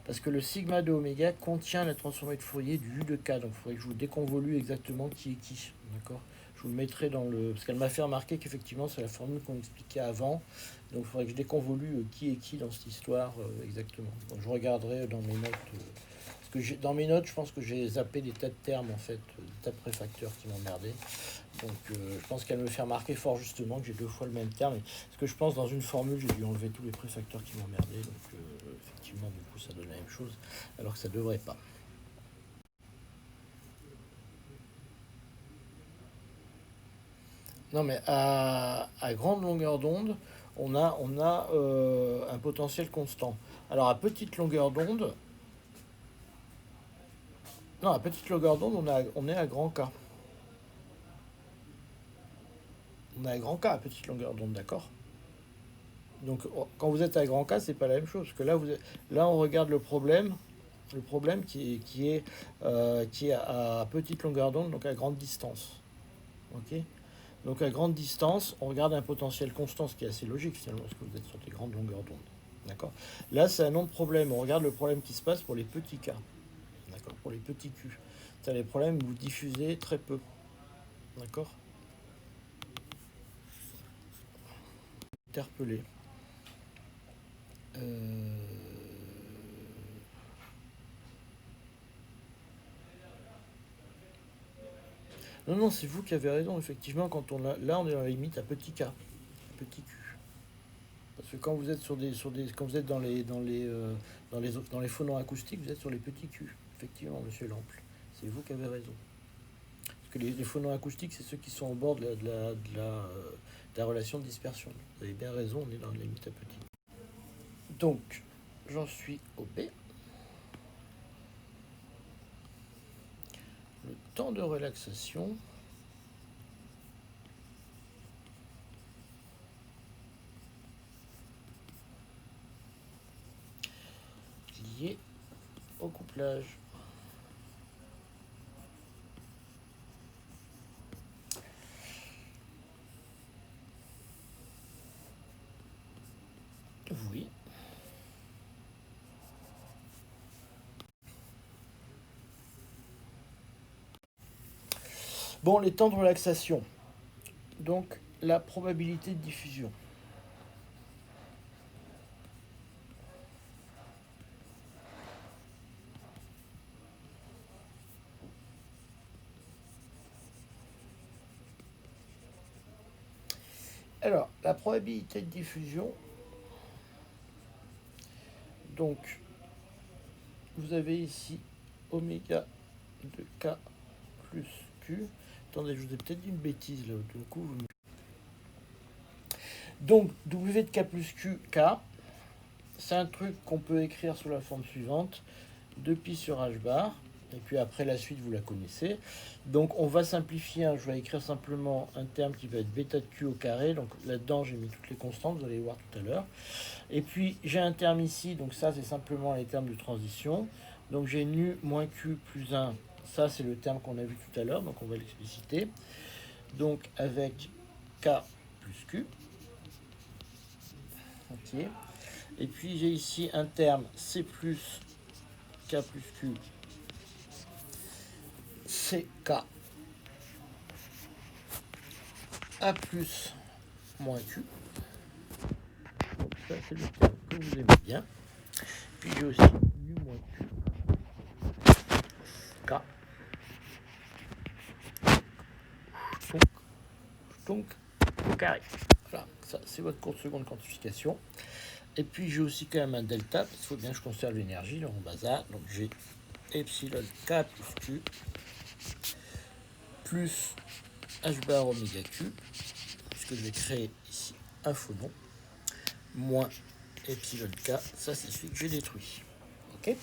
parce que le sigma de oméga contient la transformée de Fourier du U de K, donc il faudrait que je vous déconvolue exactement qui est qui, d'accord ? Je vous le mettrai dans le... Parce qu'elle m'a fait remarquer qu'effectivement c'est la formule qu'on expliquait avant, donc il faudrait que je déconvolue qui est qui dans cette histoire exactement. Donc je regarderai dans mes notes... parce que dans mes notes, je pense que j'ai zappé des tas de termes, en fait, des tas de préfacteurs qui m'emmerdaient. Donc je pense qu'elle me fait remarquer fort justement que j'ai deux fois le même terme. Parce que je pense dans une formule, j'ai dû enlever tous les préfacteurs qui m'emmerdaient. Donc effectivement, du coup, ça donne la même chose, alors que ça devrait pas. Non, mais à grande longueur d'onde, on a un potentiel constant. Alors à petite longueur d'onde, non, à petite longueur d'onde, on est à grand K. On a un grand K à petite longueur d'onde, d'accord? Donc quand vous êtes à grand K, c'est pas la même chose. Parce que là, on regarde le problème qui est à petite longueur d'onde, donc à grande distance. Ok. Donc à grande distance, on regarde un potentiel constant, ce qui est assez logique finalement, parce que vous êtes sur des grandes longueurs d'onde. D'accord. Là, c'est un autre problème. On regarde le problème qui se passe pour les petits K. D'accord. Pour les petits Q. C'est les problèmes où vous diffusez très peu. D'accord. Interpellé. Non, non, c'est vous qui avez raison. Effectivement, là, on est dans la limite à petit K, à petit Q. Parce que quand vous êtes quand vous êtes dans les phonons acoustiques, vous êtes sur les petits Q. Effectivement, Monsieur Lample, c'est vous qui avez raison. Parce que les phonons acoustiques, c'est ceux qui sont au bord de la relation de dispersion. Vous avez bien raison, on est dans la limite à petit. Donc, j'en suis au B. Le temps de relaxation lié au couplage. Oui. Bon, les temps de relaxation. Donc, la probabilité de diffusion. Alors, la probabilité de diffusion, donc, vous avez ici oméga de K plus Q. Attendez, je vous ai peut-être dit une bêtise là, du coup. Donc, W de K plus Q, K, c'est un truc qu'on peut écrire sous la forme suivante. 2pi sur H bar, Et puis après la suite, vous la connaissez. Donc on va simplifier, hein. Je vais écrire simplement un terme qui va être bêta de q au carré. Donc là-dedans, j'ai mis toutes les constantes, vous allez voir tout à l'heure. Et puis j'ai un terme ici, donc ça c'est simplement les termes de transition. Donc j'ai nu moins q plus 1, ça c'est le terme qu'on a vu tout à l'heure, donc on va l'expliciter. Donc avec k plus q. Ok. Et puis j'ai ici un terme c plus k plus q, ck a plus moins q. Donc ça c'est le terme que vous aimez bien. Puis j'ai aussi nu moins q, k. Donc au carré. Voilà, ça c'est votre cours de seconde quantification. Et puis j'ai aussi quand même un delta, parce qu'il faut bien que je conserve l'énergie en bas A. Donc j'ai epsilon k plus q plus h bar oméga q, puisque je vais créer ici un phonon, moins epsilon k, ça c'est celui que j'ai détruit. Ok.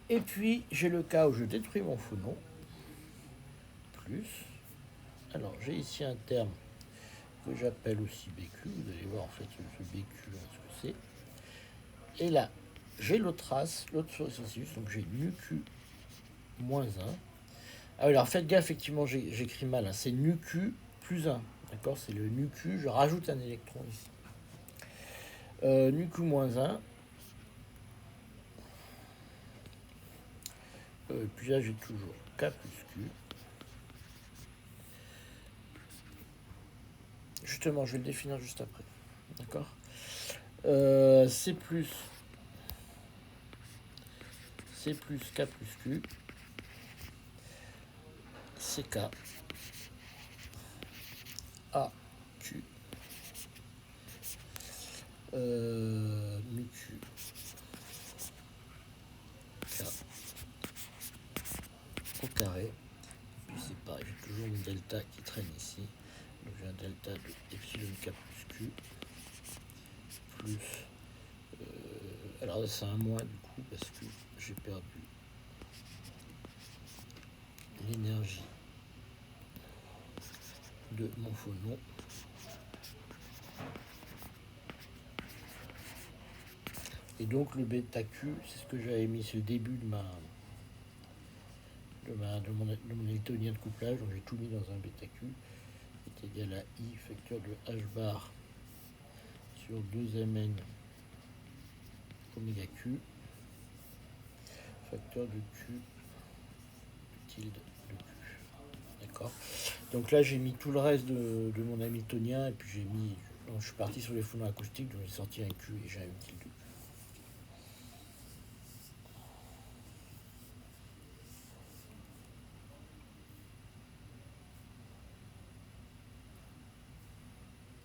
Et puis j'ai le cas où je détruis mon phonon, plus, alors j'ai ici un terme que j'appelle aussi BQ, vous allez voir en fait ce BQ ce que c'est. Et là, j'ai l'autre trace, l'autre processus, donc j'ai nu q moins 1. Ah oui, alors faites gaffe, effectivement, j'écris mal, hein. C'est nu q plus 1, d'accord? C'est le nu q, je rajoute un électron ici. Nu q moins 1. Puis là, j'ai toujours k plus q. Justement, je vais le définir juste après, d'accord? C plus k plus q, ck a q mu q k au carré. Et puis c'est pareil, j'ai toujours une delta qui traîne ici. Donc j'ai un delta de epsilon k plus q plus. Alors là c'est un moins du coup parce que j'ai perdu l'énergie de mon phonon. Et donc le bêta q, c'est ce que j'avais mis, c'est le début de mon hamiltonien de couplage, donc j'ai tout mis dans un bêta q, est égal à i facteur de h bar sur 2mn oméga q, facteur de q tilde de q. D'accord. Donc là j'ai mis tout le reste de mon hamiltonien, et puis j'ai mis, donc je suis parti sur les phonons acoustiques, donc j'ai sorti un q et j'ai un tilde de q.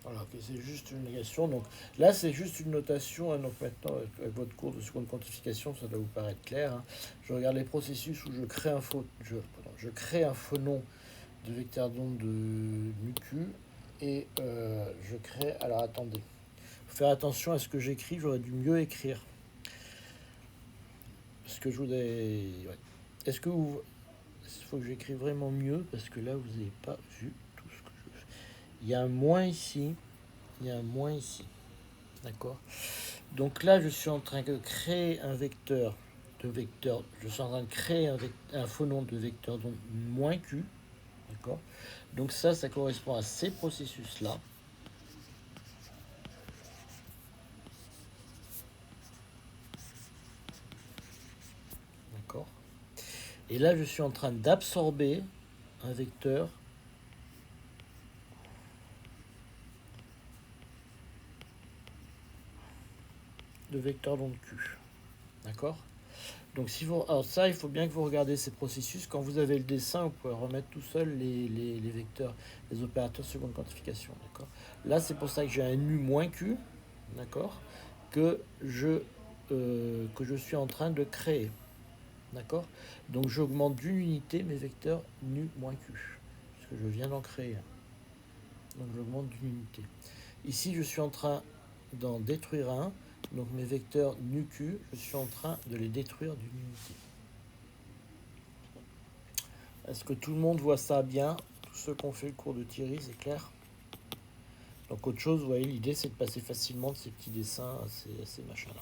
Voilà, okay, c'est juste une négation. Donc là, c'est juste une notation. Hein, donc maintenant, avec votre cours de seconde quantification, ça doit vous paraître clair. Hein. Je regarde les processus où je crée je crée un phonon de vecteur d'onde de mu-q et je crée. Alors attendez, faut faire attention à ce que j'écris. J'aurais dû mieux écrire. Parce que je voudrais. Ouais. Est-ce que vous. Il faut que j'écrive vraiment mieux parce que là, vous n'avez pas vu tout ce que je fais. Il y a un moins ici. Il y a un moins ici. D'accord. Donc là, je suis en train de créer un vecteur de vecteur. Je suis en train de créer un phonon de vecteur donc moins q. D'accord. Donc ça correspond à ces processus-là. D'accord. Et là, je suis en train d'absorber un vecteur de vecteur d'onde q. D'accord. Donc si vous, alors ça, il faut bien que vous regardez ces processus. Quand vous avez le dessin, vous pouvez remettre tout seul les vecteurs, les opérateurs seconde quantification. D'accord. Là, c'est pour ça que j'ai un nu moins q, d'accord, que je suis en train de créer. D'accord. Donc j'augmente d'une unité mes vecteurs nu moins q, parce que je viens d'en créer un. Donc j'augmente d'une unité. Ici, je suis en train d'en détruire un. Donc mes vecteurs nu-q, je suis en train de les détruire d'une unité. Est-ce que tout le monde voit ça bien? Tous ceux qui ont fait le cours de Thierry, c'est clair? Donc autre chose, vous voyez, l'idée c'est de passer facilement de ces petits dessins à ces machins-là.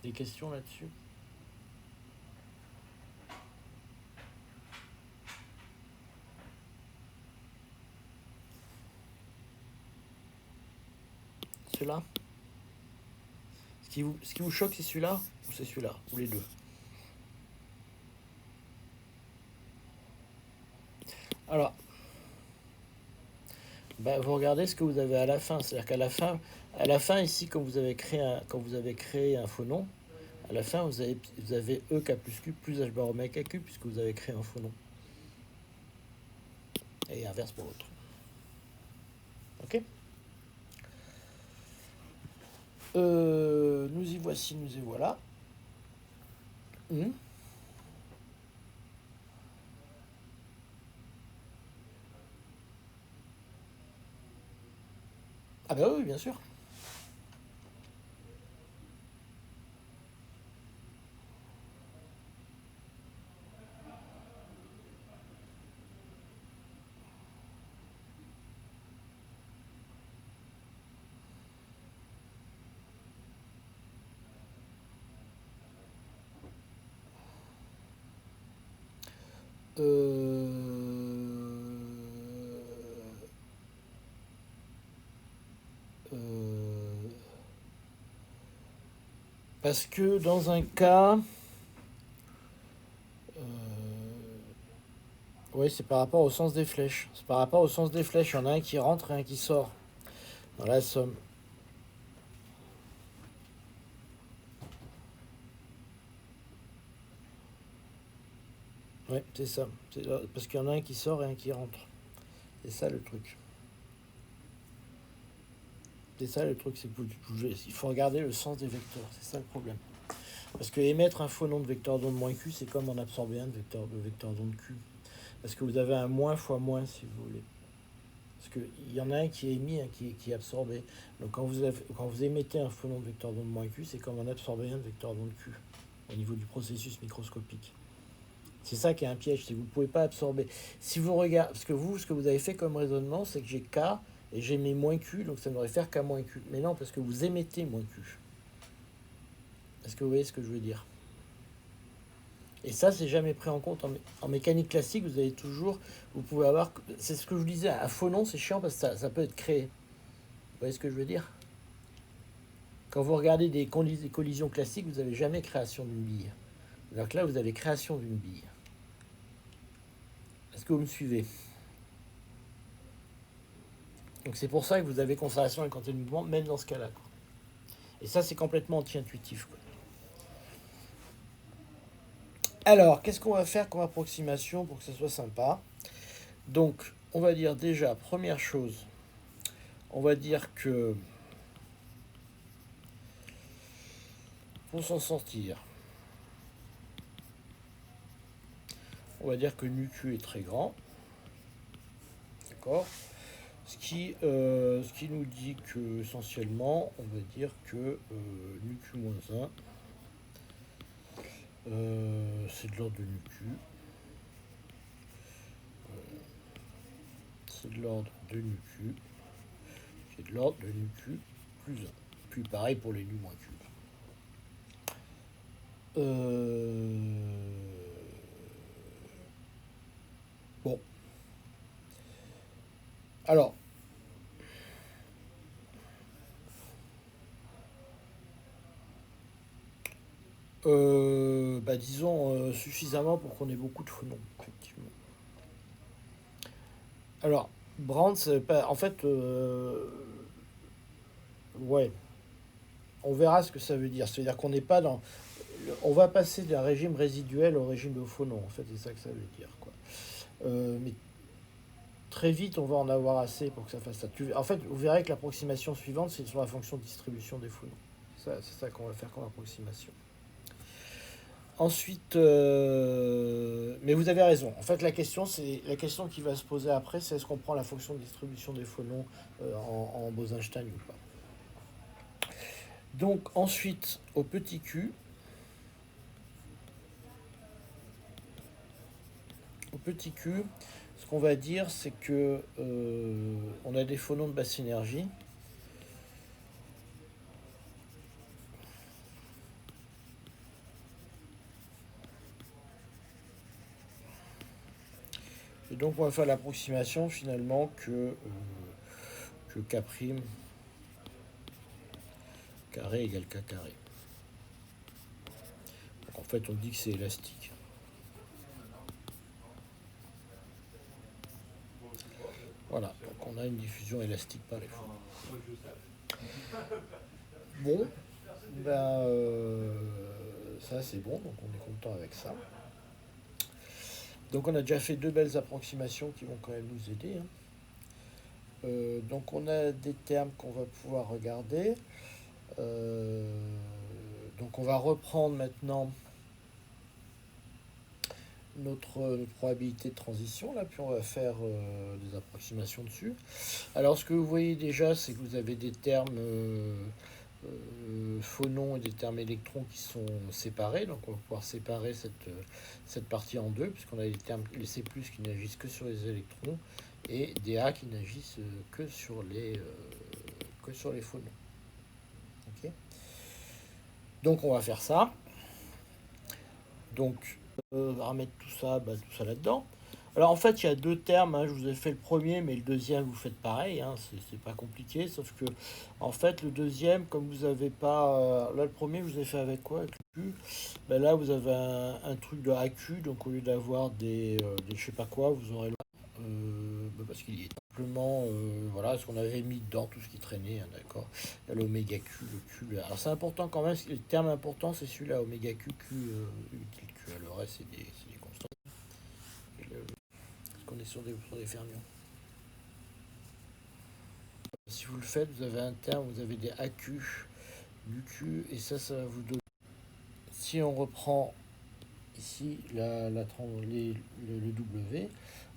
Des questions là-dessus? Celui-là? Ce qui vous choque, c'est celui-là ou c'est celui-là? Ou les deux? Alors, bah, vous regardez ce que vous avez à la fin. C'est-à-dire qu'à la fin ici, quand vous avez créé un faux nom, à la fin, vous avez E k plus Q plus H bar oméga Q puisque vous avez créé un faux nom. Et inverse pour l'autre. Ok. Nous y voici, nous y voilà. Ah bah oui, bien sûr. Parce que dans un cas, oui, c'est par rapport au sens des flèches. C'est par rapport au sens des flèches. Il y en a un qui rentre et un qui sort dans la somme. Ouais, c'est ça. Parce qu'il y en a un qui sort et un qui rentre. C'est ça le truc. C'est ça le truc, c'est que il faut regarder le sens des vecteurs. C'est ça le problème. Parce que émettre un faux nom de vecteur d'onde moins Q, c'est comme en absorber un de vecteur d'onde Q. Parce que vous avez un moins fois moins, si vous voulez. Parce qu'il y en a un qui est émis, un qui est absorbé. Donc quand vous émettez un faux nom de vecteur d'onde moins Q, c'est comme en absorber un de vecteur d'onde Q, au niveau du processus microscopique. C'est ça qui est un piège, c'est que vous ne pouvez pas absorber. Si vous regardez, parce que vous, ce que vous avez fait comme raisonnement, c'est que j'ai K et j'ai mis moins Q, donc ça devrait faire K moins Q. Mais non, parce que vous émettez moins Q. Est-ce que vous voyez ce que je veux dire? Et ça, c'est jamais pris en compte. En mécanique classique, vous avez toujours, vous pouvez avoir, c'est ce que je vous disais, un faux nom, c'est chiant parce que ça peut être créé. Vous voyez ce que je veux dire? Quand vous regardez des collisions classiques, vous n'avez jamais création d'une bille. Alors que là, vous avez création d'une bille. Est-ce que vous me suivez? Donc c'est pour ça que vous avez conservation et quantité de mouvement, même dans ce cas-là. Et ça, c'est complètement anti-intuitif. Alors, qu'est-ce qu'on va faire comme approximation pour que ça soit sympa? Donc, on va dire déjà, première chose, on va dire que pour s'en sortir, on va dire que nu-q est très grand. D'accord? Ce qui nous dit que, essentiellement, on va dire que nu-q-1, c'est de l'ordre de nu-q. C'est de l'ordre de nu-q. C'est de l'ordre de nu-q plus 1. Puis pareil pour les nu-q. Bon. Alors. Disons suffisamment pour qu'on ait beaucoup de faux noms, effectivement. Alors, Brandt, en fait, ouais, on verra ce que ça veut dire. C'est-à-dire qu'on n'est pas dans... On va passer d'un régime résiduel au régime de faux noms, en fait, c'est ça que ça veut dire, quoi. Mais très vite, on va en avoir assez pour que ça fasse ça. En fait, vous verrez que l'approximation suivante, c'est sur la fonction de distribution des faux noms. C'est ça qu'on va faire comme approximation. Ensuite, mais vous avez raison. En fait, la question qui va se poser après, c'est est-ce qu'on prend la fonction de distribution des phonons en Bose-Einstein ou pas. Donc ensuite, au petit q, ce qu'on va dire, c'est que on a des phonons de basse énergie. Et donc on va faire l'approximation finalement que K' carré égale K carré. Donc en fait on dit que c'est élastique. Voilà, donc on a une diffusion élastique par les phonons. Bon, ben ça c'est bon, donc on est content avec ça. Donc on a déjà fait deux belles approximations qui vont quand même nous aider. Donc on a des termes qu'on va pouvoir regarder. Donc on va reprendre maintenant notre probabilité de transition, là, puis on va faire des approximations dessus. Alors ce que vous voyez déjà, c'est que vous avez des termes phonons et des termes électrons qui sont séparés. Donc on va pouvoir séparer cette partie en deux, puisqu'on a les C+, qui n'agissent que sur les électrons, et des A qui n'agissent que sur les phonons. Okay. Donc on va faire ça. Donc on va remettre tout ça là-dedans. Alors en fait il y a deux termes, hein. Je vous ai fait le premier, mais le deuxième vous faites pareil, hein. C'est pas compliqué, sauf que en fait le deuxième, comme vous avez pas là, le premier vous avez fait avec quoi, avec le Q, ben là vous avez un truc de AQ, donc au lieu d'avoir des je sais pas quoi, vous aurez parce qu'il y est simplement voilà ce qu'on avait mis dedans, tout ce qui traînait, hein, d'accord. Il y a l'oméga Q, le Q. Alors c'est important quand même, le terme important c'est celui-là, oméga Q, Q, utile Q. Le reste c'est des constantes. Parce qu'on est sur des fermions. Si vous le faites, vous avez un terme, vous avez des AQ, du Q, et ça va vous donner. Si on reprend ici le W,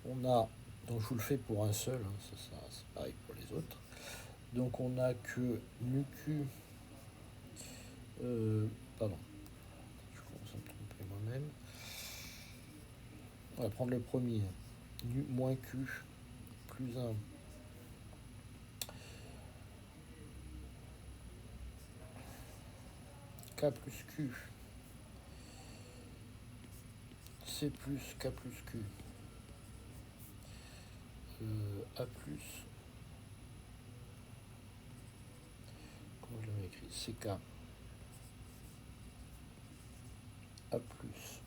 on a, donc je vous le fais pour un seul, hein, ça c'est pareil pour les autres. Donc on a que nu Q, pardon, je commence à me tromper moi-même. On va prendre le premier, nu moins Q plus 1 K plus Q, C plus K plus Q, A plus, comment je l'avais écrit, CK, A plus,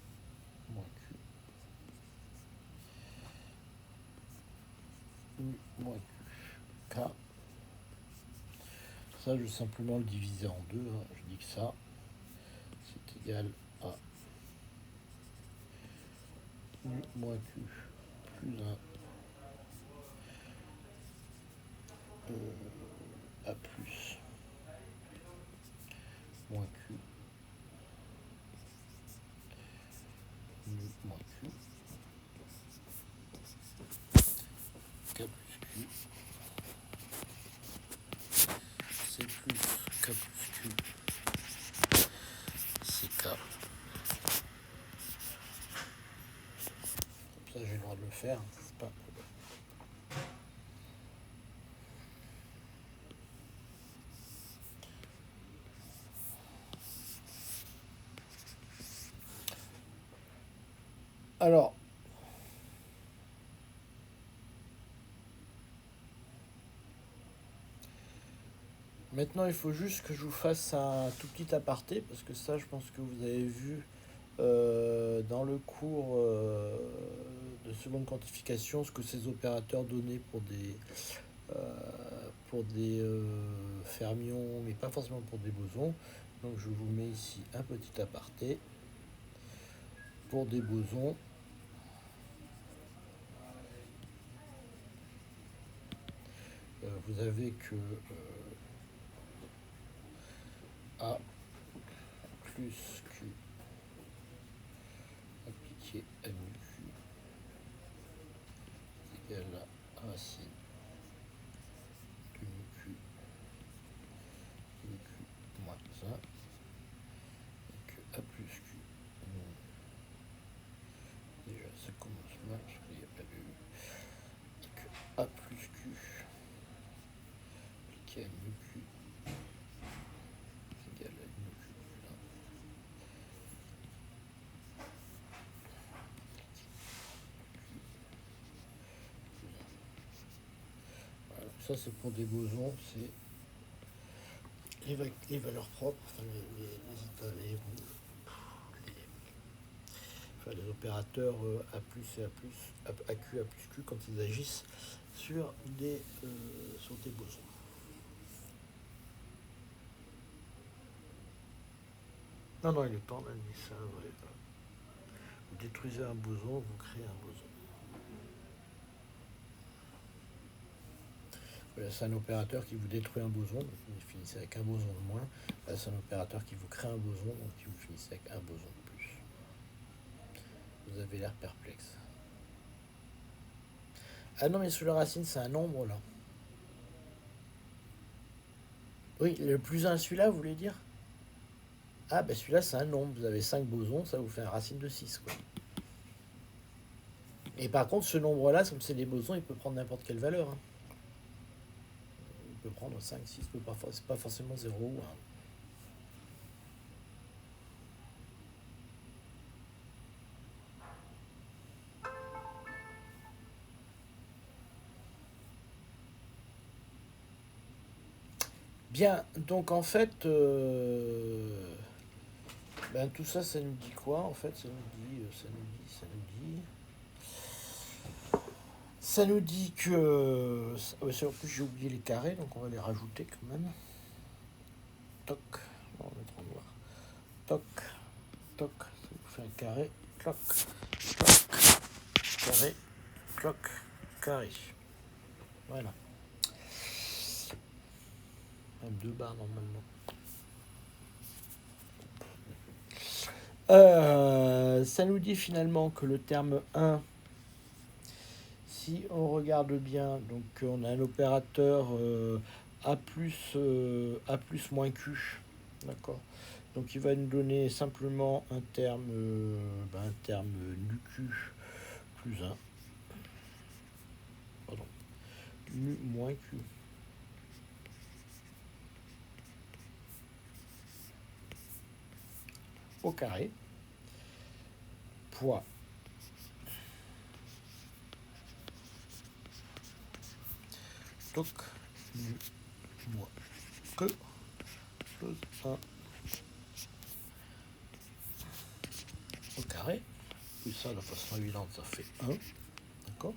moins Q, U moins Q, K. Ça, je vais simplement le diviser en deux, hein. Je dis que ça, c'est égal à U moins Q plus 1 A plus moins Q U moins Q K plus Q C plus K plus Q CK. Comme ça j'ai le droit de le faire, c'est pas un problème. Alors, maintenant il faut juste que je vous fasse un tout petit aparté, parce que ça je pense que vous avez vu dans le cours de seconde quantification ce que ces opérateurs donnaient pour des fermions, mais pas forcément pour des bosons. Donc je vous mets ici un petit aparté pour des bosons. Vous avez que A plus Q appliqué à nu q égale à racine de nu q moins 1 et que a plus q. Déjà ça commence mal parce qu'il n'y a pas de u. Et que a plus q appliqué à nu q égale à nu q plus 1. Voilà, ça c'est pour des bosons, c'est les valeurs propres, enfin les opérateurs A plus et A plus, AQ, A plus Q quand ils agissent sur des bosons. Non, il est temps, on a mis ça, ouais. Vous détruisez un boson, vous créez un boson. Voilà, c'est un opérateur qui vous détruit un boson, donc vous finissez avec un boson de moins. Là, c'est un opérateur qui vous crée un boson, donc vous finissez avec un boson de plus. Vous avez l'air perplexe. Ah non, mais sous la racine, c'est un nombre, là. Oui, le plus 1, celui-là, vous voulez dire? Ah, ben celui-là, c'est un nombre. Vous avez 5 bosons, ça vous fait une racine de 6, quoi. Et par contre, ce nombre-là, comme c'est des bosons, il peut prendre n'importe quelle valeur. Hein. Il peut prendre 5, 6, c'est pas forcément 0 ou 1. Bien, donc en fait, ben, tout ça, ça nous dit quoi? En fait, ça nous dit que... En plus, j'ai oublié les carrés, donc on va les rajouter quand même. Toc, on va mettre en noir. Toc, toc, ça nous fait un carré. Cloc, cloc, carré, cloc, carré. Voilà. Même 2 barres normalement. Ça nous dit finalement que le terme 1, si on regarde bien, donc on a un opérateur A plus moins Q, d'accord. Donc il va nous donner simplement un terme nu Q plus 1, pardon, nu moins Q. Au carré, poids toc nu moins que plus 1 au carré. Puis ça, de façon évidente, ça fait 1. D'accord.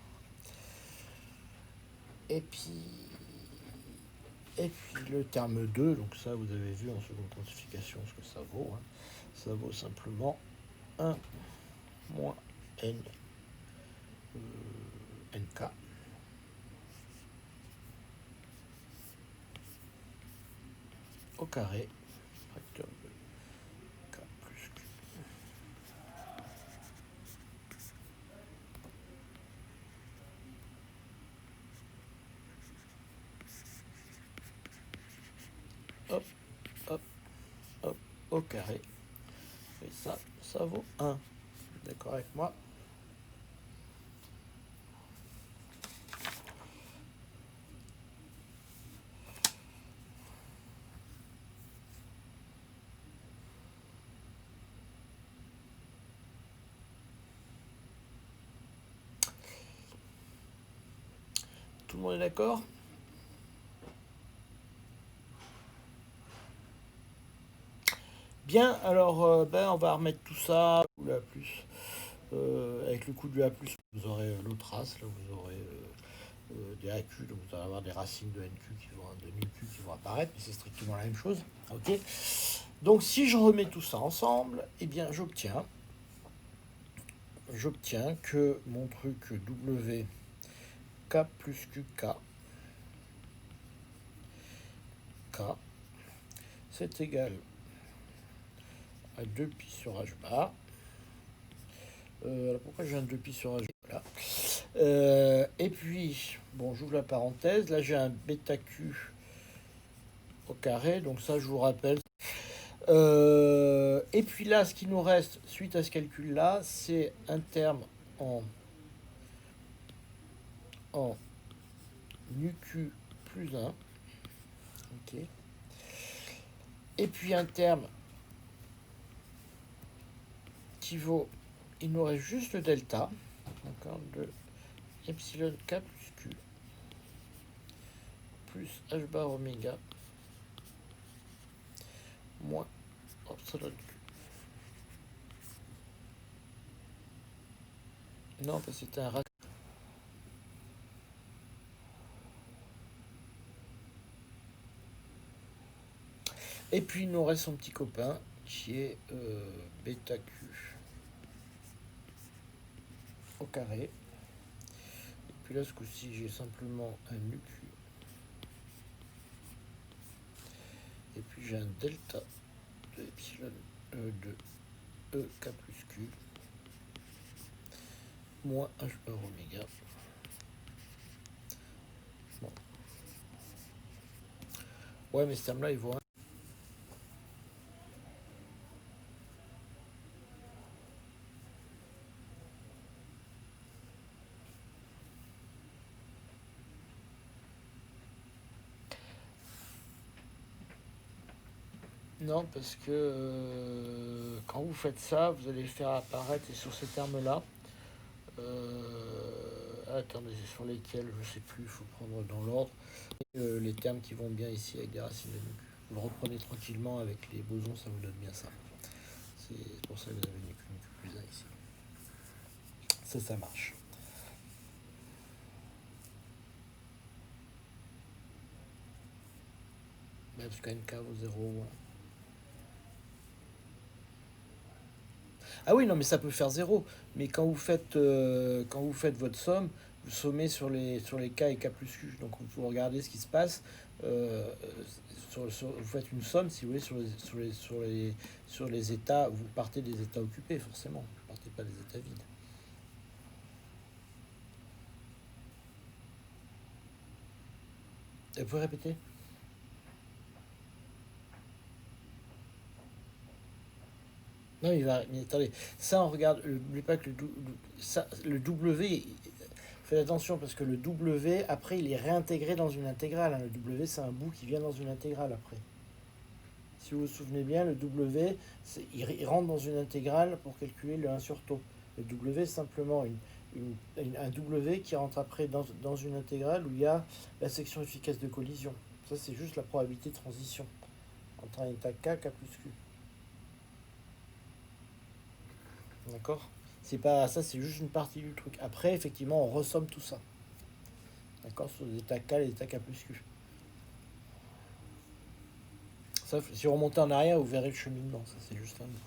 Et puis le terme 2, donc ça, vous avez vu en seconde quantification ce que ça vaut. Hein. Ça vaut simplement 1 moins n nk au carré, facteur de k plus q. Hop, hop, hop, au carré. Et ça vaut 1. D'accord avec moi? Tout le monde est d'accord? Bien, alors on va remettre tout ça, le A+, avec le coup du A+, vous aurez l'autre race, là vous aurez des AQ, donc vous allez avoir des racines de NQ de NQ qui vont apparaître, mais c'est strictement la même chose. Ok. Donc si je remets tout ça ensemble, eh bien j'obtiens que mon truc W K plus QK K, c'est égal à 2 pi sur H bar Alors pourquoi j'ai un 2 pi sur AG? Voilà. Et puis, bon, j'ouvre la parenthèse. Là, j'ai un bêta Q au carré. Donc ça, je vous rappelle. Et puis là, ce qui nous reste, suite à ce calcul-là, c'est un terme en UQ plus 1. Ok. Et puis un terme qui vaut, il nous reste juste le delta, d'accord, de epsilon k plus q plus h bar oméga moins epsilon q. Non, parce que c'était un ratio. Et puis il nous reste son petit copain qui est bêta q au carré. Et puis là, ce coup-ci, j'ai simplement un UQ. Et puis j'ai un delta de epsilon de EK plus Q moins H bar oméga. Bon. Ouais, mais ce terme-là, il vaut un. Non, parce que quand vous faites ça, vous allez faire apparaître, et sur ces termes-là, attendez, sur lesquels, je ne sais plus, il faut prendre dans l'ordre, les termes qui vont bien ici avec des racines de nu. Vous le reprenez tranquillement avec les bosons, ça vous donne bien ça. C'est pour ça que vous avez nu plus 1 ici. Ça marche. Parce qu'un K vaut 0. Ah oui, non, mais ça peut faire 0. Mais quand vous faites votre somme, vous sommez sur les K et K plus Q. Donc vous regardez ce qui se passe. Vous faites une somme, si vous voulez, sur les états. Vous partez des états occupés, forcément. Vous ne partez pas des états vides. Vous pouvez répéter? Non, mais attendez, ça on regarde, n'oubliez pas que le W, faites attention parce que le W, après, il est réintégré dans une intégrale, hein. Le W, c'est un bout qui vient dans une intégrale après. Si vous vous souvenez bien, le W, il rentre dans une intégrale pour calculer le 1 sur tau. Le W, c'est simplement un W qui rentre après dans une intégrale où il y a la section efficace de collision. Ça, c'est juste la probabilité de transition entre un état K, K plus Q. D'accord? C'est pas ça, c'est juste une partie du truc. Après, effectivement, on ressomme tout ça. D'accord? Sur les états K, les états K plus Q. Ça, si vous remontez en arrière, vous verrez le cheminement. Ça, c'est juste un bout.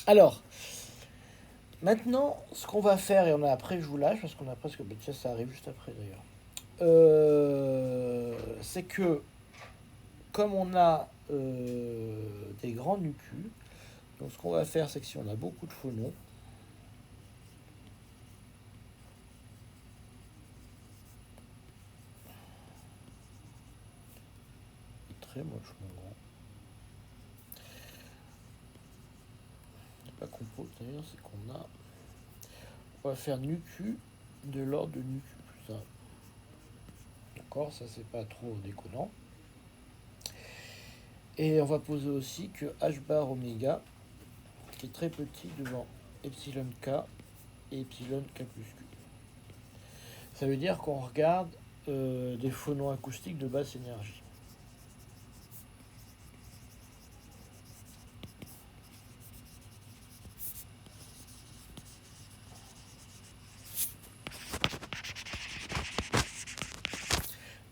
Alors, maintenant, ce qu'on va faire, et on a après, je vous lâche, parce qu'on a presque. Ben, tiens, ça arrive juste après d'ailleurs. C'est que, comme on a des grands nucus, donc ce qu'on va faire, c'est que si on a beaucoup de phonons, c'est très moche, mon grand. Pas compose d'ailleurs, c'est qu'on a. On va faire nucu de l'ordre de nucu plus 1. D'accord, ça c'est pas trop déconnant. Et on va poser aussi que h bar oméga, qui est très petit devant epsilon k et epsilon k plus q. Ça veut dire qu'on regarde des phonons acoustiques de basse énergie.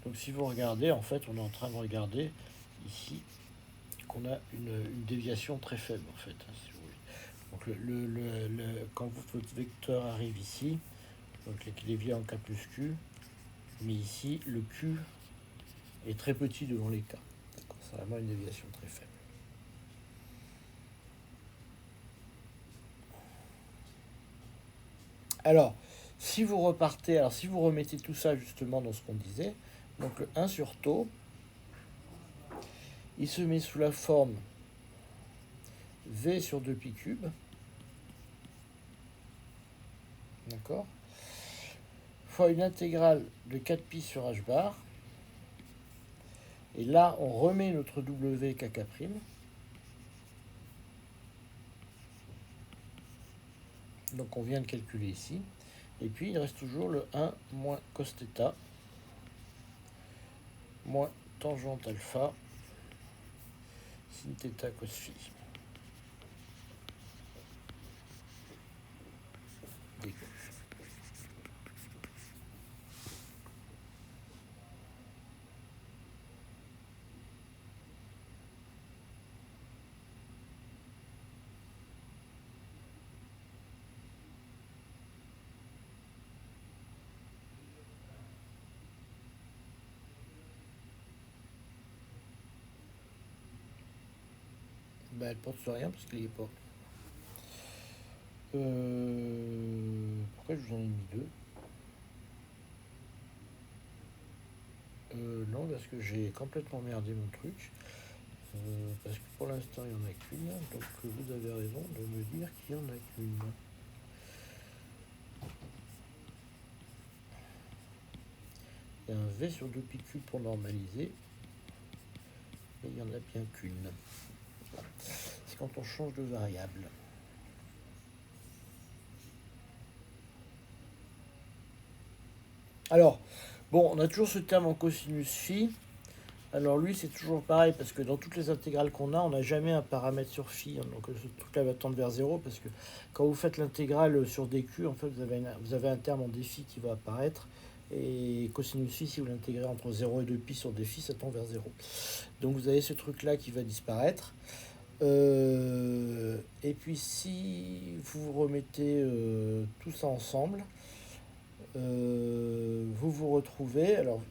Donc si vous regardez, en fait, on est en train de regarder ici qu'on a une déviation très faible, en fait, hein, si vous voulez. Donc quand votre vecteur arrive ici, donc il dévie en K plus Q, mais ici, le Q est très petit devant les K. C'est vraiment une déviation très faible. Alors, si vous repartez, alors si vous remettez tout ça justement dans ce qu'on disait, donc le 1 sur taux, il se met sous la forme V sur 2pi cube. D'accord, fois une intégrale de 4pi sur h bar. Et là, on remet notre W kk'. Donc on vient de calculer ici. Et puis il reste toujours le 1 moins cos θ moins tangente alpha sin θ cos phi. Ben, elle porte sur rien parce qu'il n'y est pas. Pourquoi je vous en ai mis deux? Non, parce que j'ai complètement merdé mon truc. Parce que pour l'instant, il n'y en a qu'une. Donc vous avez raison de me dire qu'il n'y en a qu'une. Il y a un V sur 2pi cube pour normaliser. Et il n'y en a bien qu'une. Voilà. C'est quand on change de variable. Alors, bon, on a toujours ce terme en cosinus phi. Alors lui, c'est toujours pareil, parce que dans toutes les intégrales qu'on a, on n'a jamais un paramètre sur phi. Donc ce truc-là va tendre vers 0, parce que quand vous faites l'intégrale sur dq, en fait, vous avez un terme en dφ qui va apparaître. Et cosinus phi, si vous l'intégrez entre 0 et 2pi sur dφ, ça tend vers 0. Donc vous avez ce truc-là qui va disparaître. Et puis si vous remettez tout ça ensemble, vous vous retrouvez, alors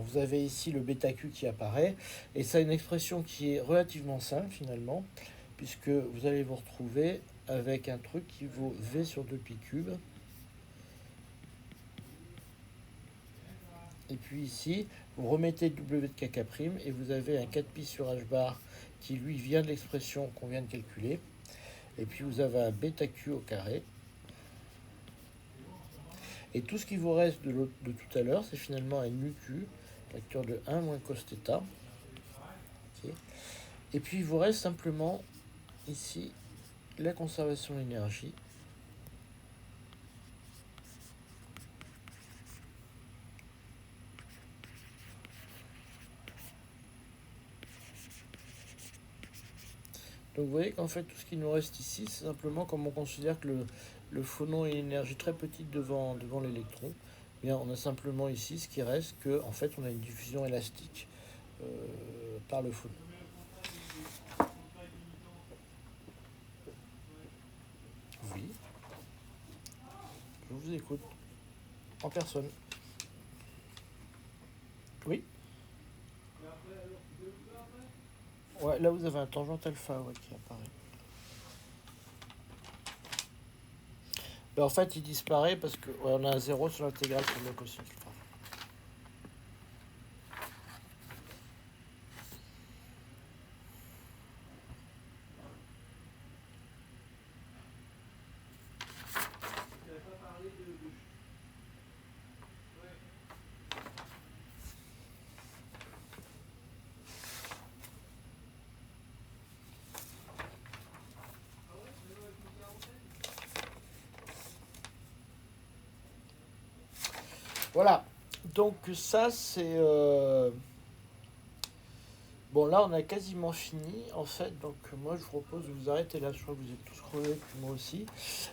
vous avez ici le bêta q qui apparaît, et ça a une expression qui est relativement simple finalement, puisque vous allez vous retrouver avec un truc qui vaut v sur 2pi cube. Et puis ici, vous remettez w de kk' et vous avez un 4pi sur h bar qui lui vient de l'expression qu'on vient de calculer. Et puis vous avez un bêta q au carré. Et tout ce qui vous reste de tout à l'heure, c'est finalement un uq, facteur de 1 moins cos θ. Okay. Et puis il vous reste simplement ici la conservation de l'énergie. Donc vous voyez qu'en fait tout ce qui nous reste ici, c'est simplement comme on considère que le phonon a une énergie très petite devant l'électron. Bien, on a simplement ici ce qui reste, que en fait on a une diffusion élastique par le phonon. Oui, je vous écoute. En personne. Oui. Ouais, là vous avez un tangente alpha qui apparaît. Ben, en fait, il disparaît parce que on a un 0 sur l'intégrale pour le cosinus. Voilà, donc ça c'est... Bon, là on a quasiment fini en fait, donc moi je vous propose de vous arrêter là, je crois que vous êtes tous crevés, puis moi aussi.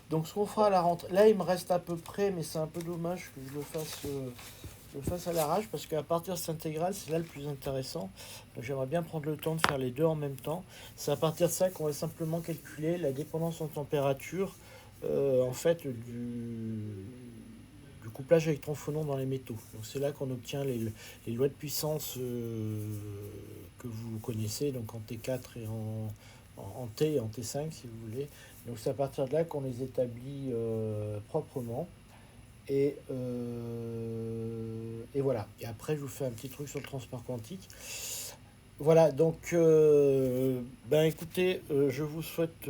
Donc ce qu'on fera à la rentrée, là il me reste à peu près, mais c'est un peu dommage que je le fasse à l'arrache, parce qu'à partir de cette intégrale, c'est là le plus intéressant. Donc j'aimerais bien prendre le temps de faire les deux en même temps. C'est à partir de ça qu'on va simplement calculer la dépendance en température, en fait, du couplage électron-phonon dans les métaux. Donc c'est là qu'on obtient les lois de puissance que vous connaissez, donc en T4 et en T et en T5 si vous voulez. Donc c'est à partir de là qu'on les établit proprement. Et voilà. Et après, je vous fais un petit truc sur le transport quantique. Voilà, donc, ben écoutez, je vous souhaite